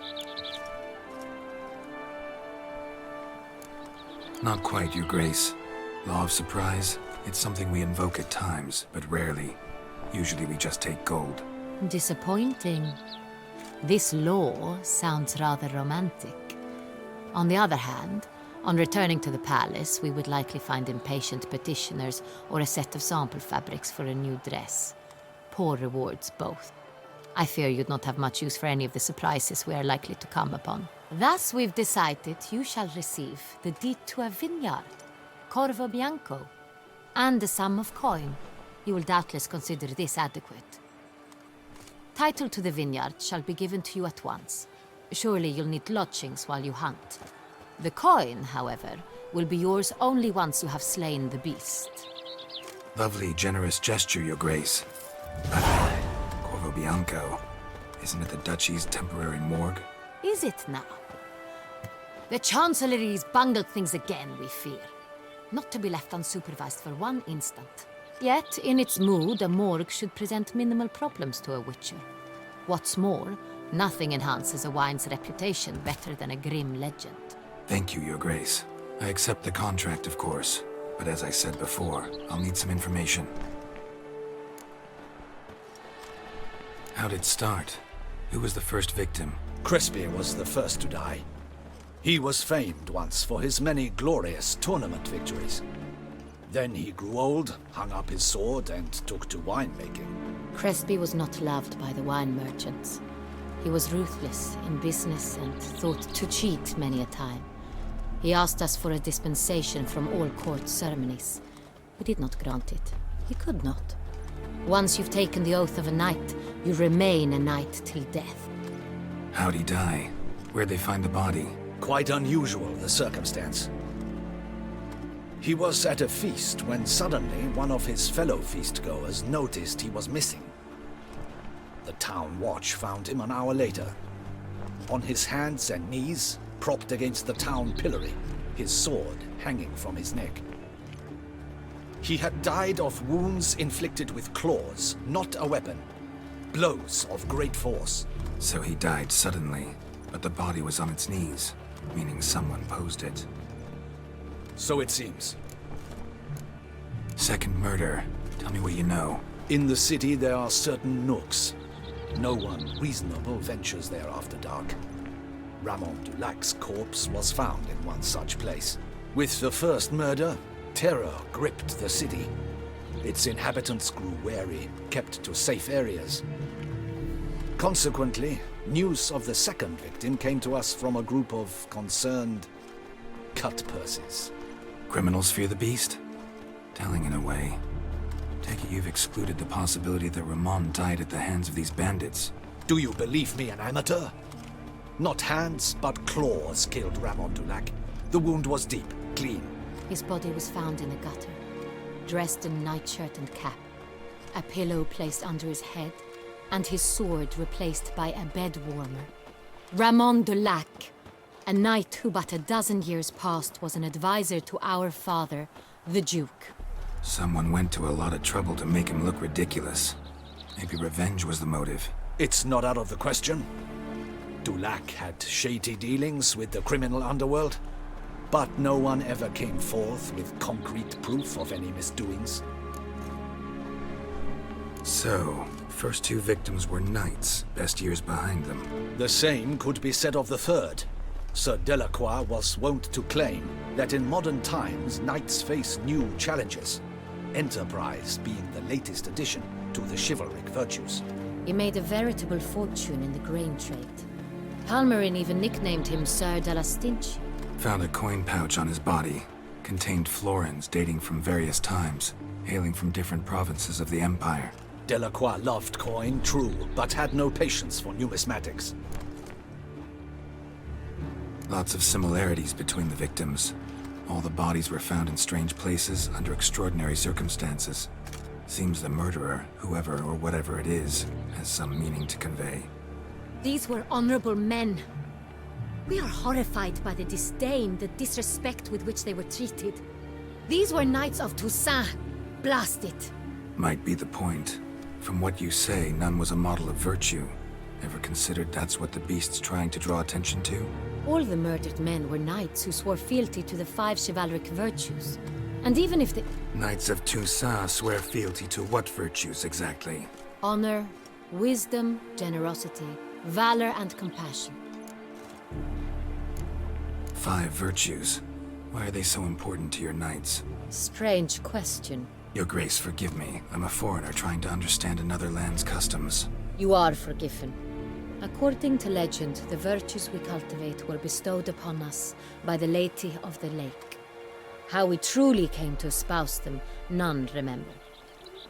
Not quite, Your Grace. Law of surprise, it's something we invoke at times, but rarely. Usually we just take gold. Disappointing. This law sounds rather romantic. On the other hand, on returning to the palace, we would likely find impatient petitioners or a set of sample fabrics for a new dress. Poor rewards, both. I fear you'd not have much use for any of the surprises we are likely to come upon. Thus, we've decided you shall receive the deed to a vineyard, Corvo Bianco, and a sum of coin. You will doubtless consider this adequate. Title to the vineyard shall be given to you at once. Surely you'll need lodgings while you hunt. The coin, however, will be yours only once you have slain the beast. Lovely, generous gesture, Your Grace. But Corvo Bianco, isn't it the Duchy's temporary morgue? Is it now? The Chancellery's bungled things again, we fear. Not to be left unsupervised for one instant. Yet, in its mood, a morgue should present minimal problems to a witcher. What's more, nothing enhances a wine's reputation better than a grim legend. Thank you, Your Grace. I accept the contract, of course. But as I said before, I'll need some information. How'd it start? Who was the first victim? Crespi was the first to die. He was famed once for his many glorious tournament victories. Then he grew old, hung up his sword, and took to winemaking. Crespi was not loved by the wine merchants. He was ruthless in business and thought to cheat many a time. He asked us for a dispensation from all court ceremonies. We did not grant it. He could not. Once you've taken the oath of a knight, you remain a knight till death. How'd he die? Where'd they find the body? Quite unusual, the circumstance. He was at a feast when suddenly one of his fellow feastgoers noticed he was missing. The town watch found him an hour later. On his hands and knees, propped against the town pillory, his sword hanging from his neck. He had died of wounds inflicted with claws, not a weapon. Blows of great force. So he died suddenly, but the body was on its knees, meaning someone posed it. So it seems. Second murder. Tell me what you know. In the city there are certain nooks. No one reasonable ventures there after dark. Ramon Dulac's corpse was found in one such place. With the first murder, terror gripped the city. Its inhabitants grew wary, kept to safe areas. Consequently, news of the second victim came to us from a group of concerned cut-purses. Criminals fear the beast? Telling in a way. Take it you've excluded the possibility that Ramon died at the hands of these bandits. Do you believe me an amateur? Not hands, but claws killed Ramon Dulac. The wound was deep, clean. His body was found in a gutter, dressed in nightshirt and cap, a pillow placed under his head, and his sword replaced by a bed warmer. Ramon Dulac, a knight who but a dozen years past was an advisor to our father, the Duke. Someone went to a lot of trouble to make him look ridiculous. Maybe revenge was the motive. It's not out of the question. Dulac had shady dealings with the criminal underworld, but no one ever came forth with concrete proof of any misdoings. So, first two victims were knights, best years behind them. The same could be said of the third. Sir Delacroix was wont to claim that in modern times knights face new challenges, enterprise being the latest addition to the chivalric virtues. He made a veritable fortune in the grain trade. Palmerin even nicknamed him Sir de la Stinch. Found a coin pouch on his body. Contained florins dating from various times, hailing from different provinces of the Empire. Delacroix loved coin, true, but had no patience for numismatics. Lots of similarities between the victims. All the bodies were found in strange places under extraordinary circumstances. Seems the murderer, whoever or whatever it is, has some meaning to convey. These were honorable men. We are horrified by the disdain, the disrespect with which they were treated. These were knights of Toussaint. Blast it. Might be the point. From what you say, none was a model of virtue. Ever considered that's what the beast's trying to draw attention to? All the murdered men were knights who swore fealty to the 5 chivalric virtues. And even if the... Knights of Toussaint swear fealty to what virtues exactly? Honor, wisdom, generosity, valor, and compassion. 5 virtues. Why are they so important to your knights? Strange question. Your Grace, forgive me. I'm a foreigner trying to understand another land's customs. You are forgiven. According to legend, the virtues we cultivate were bestowed upon us by the Lady of the Lake. How we truly came to espouse them, none remember.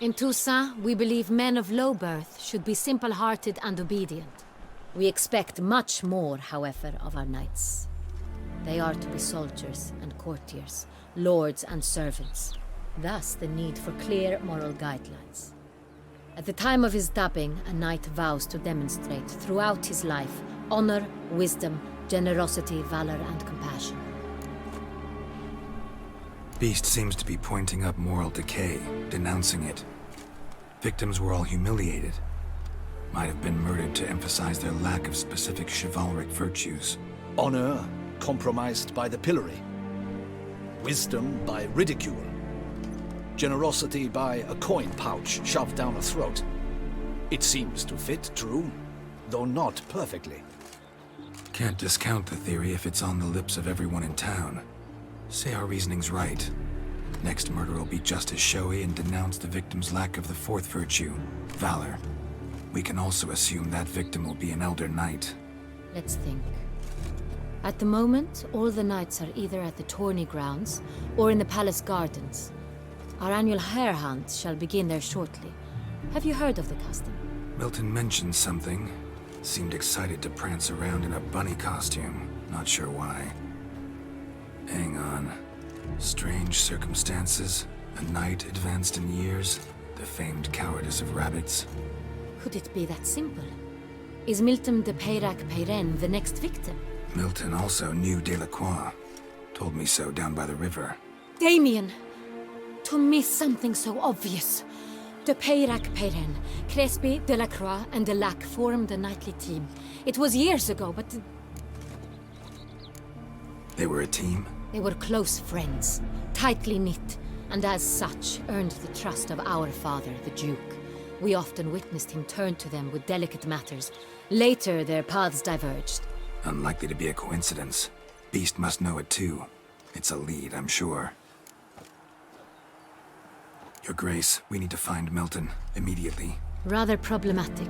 In Toussaint, we believe men of low birth should be simple-hearted and obedient. We expect much more, however, of our knights. They are to be soldiers and courtiers, lords and servants. Thus, the need for clear moral guidelines. At the time of his dubbing, a knight vows to demonstrate throughout his life honor, wisdom, generosity, valor, and compassion. Beast seems to be pointing up moral decay, denouncing it. Victims were all humiliated. Might have been murdered to emphasize their lack of specific chivalric virtues. Honor compromised by the pillory. Wisdom by ridicule. Generosity by a coin pouch shoved down a throat. It seems to fit, true, though not perfectly. Can't discount the theory if it's on the lips of everyone in town. Say our reasoning's right. Next murder will be just as showy and denounce the victim's lack of the 4th virtue, valor. We can also assume that victim will be an elder knight. Let's think. At the moment, all the knights are either at the tourney grounds or in the palace gardens. Our annual hare hunt shall begin there shortly. Have you heard of the custom? Milton mentioned something. Seemed excited to prance around in a bunny costume. Not sure why. Hang on. Strange circumstances. A knight advanced in years. The famed cowardice of rabbits. Could it be that simple? Is Milton de Peyrac-Peyren the next victim? Milton also knew Delacroix. Told me so down by the river. Damien! To miss something so obvious. De Peyrac-Peyren, Crespi, Delacroix, and Delac formed a knightly team. It was years ago, but... They were a team? They were close friends, tightly knit, and as such earned the trust of our father, the Duke. We often witnessed him turn to them with delicate matters. Later, their paths diverged. Unlikely to be a coincidence. Beast must know it too. It's a lead, I'm sure. Your Grace, we need to find Milton, immediately. Rather problematic.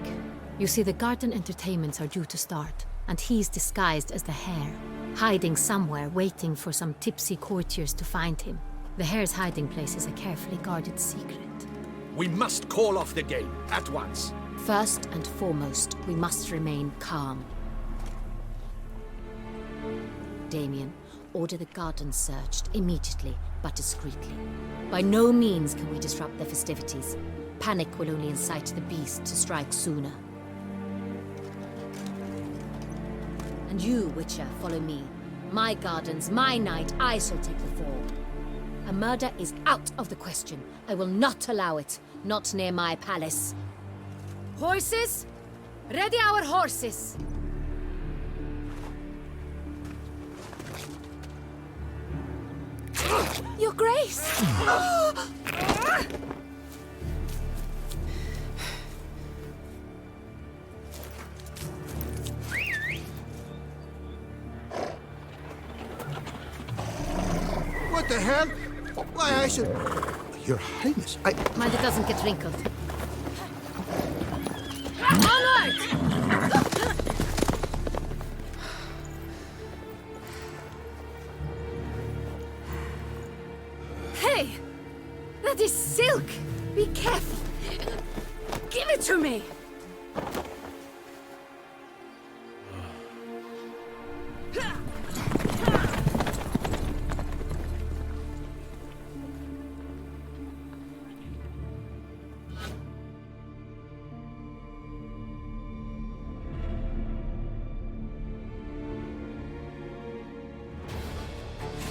You see, the garden entertainments are due to start, and he's disguised as the hare, hiding somewhere, waiting for some tipsy courtiers to find him. The hare's hiding place is a carefully guarded secret. We must call off the game, at once. First and foremost, we must remain calm. Damien, order the garden searched immediately, but discreetly. By no means can we disrupt the festivities. Panic will only incite the beast to strike sooner. And you, Witcher, follow me. My gardens, my night, I shall take the fall. A murder is out of the question. I will not allow it. Not near my palace. Horses? Ready our horses! Your Grace! What the hell? Why, I should... Your Highness, Mind it doesn't get wrinkled. Onward! Hey! That is silk! Be careful! Give it to me!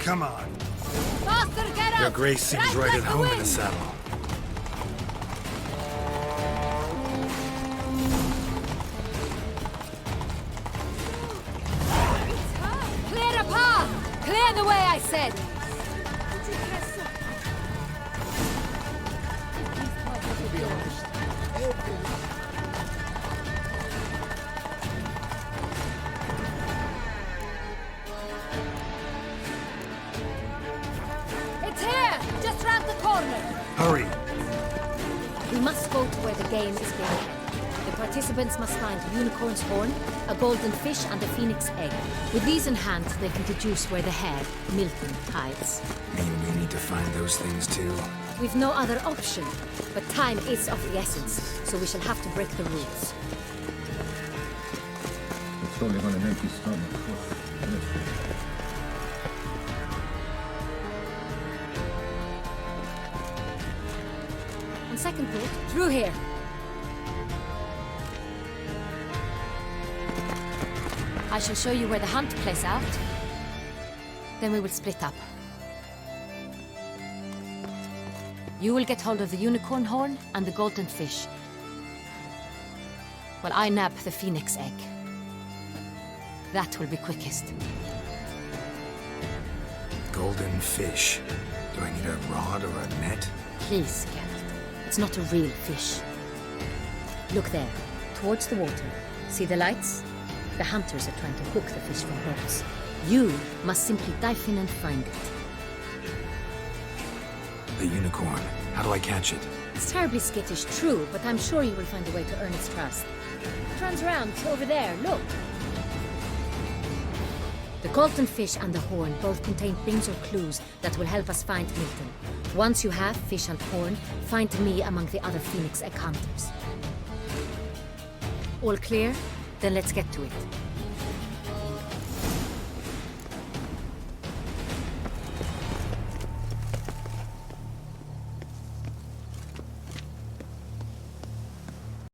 Come on. Faster, Geralt! Your grace seems right at home in the saddle. Clear a path! Clear the way, I said! It's here! Just round the corner! Hurry! We must go to where the game is being held. The participants must find a unicorn's horn, a golden fish, and a phoenix egg. With these in hand, they can deduce where the hare, Milton, hides. Mean we need to find those things too? We've no other option, but time is of the essence, so we shall have to break the rules. It's only on an empty stomach. On second thought, through here. I shall show you where the hunt plays out. Then we will split up. You will get hold of the unicorn horn and the golden fish, while I nab the phoenix egg. That will be quickest. Golden fish. Do I need a rod or a net? Please, Geralt. It's not a real fish. Look there, towards the water. See the lights? The hunters are trying to hook the fish from hooks. You must simply dive in and find it. The unicorn. How do I catch it? It's terribly skittish, true, but I'm sure you will find a way to earn its trust. It runs around over there, look. The golden fish and the horn both contain things or clues that will help us find Milton. Once you have fish and horn, find me among the other phoenix egg hunters. All clear? Then let's get to it.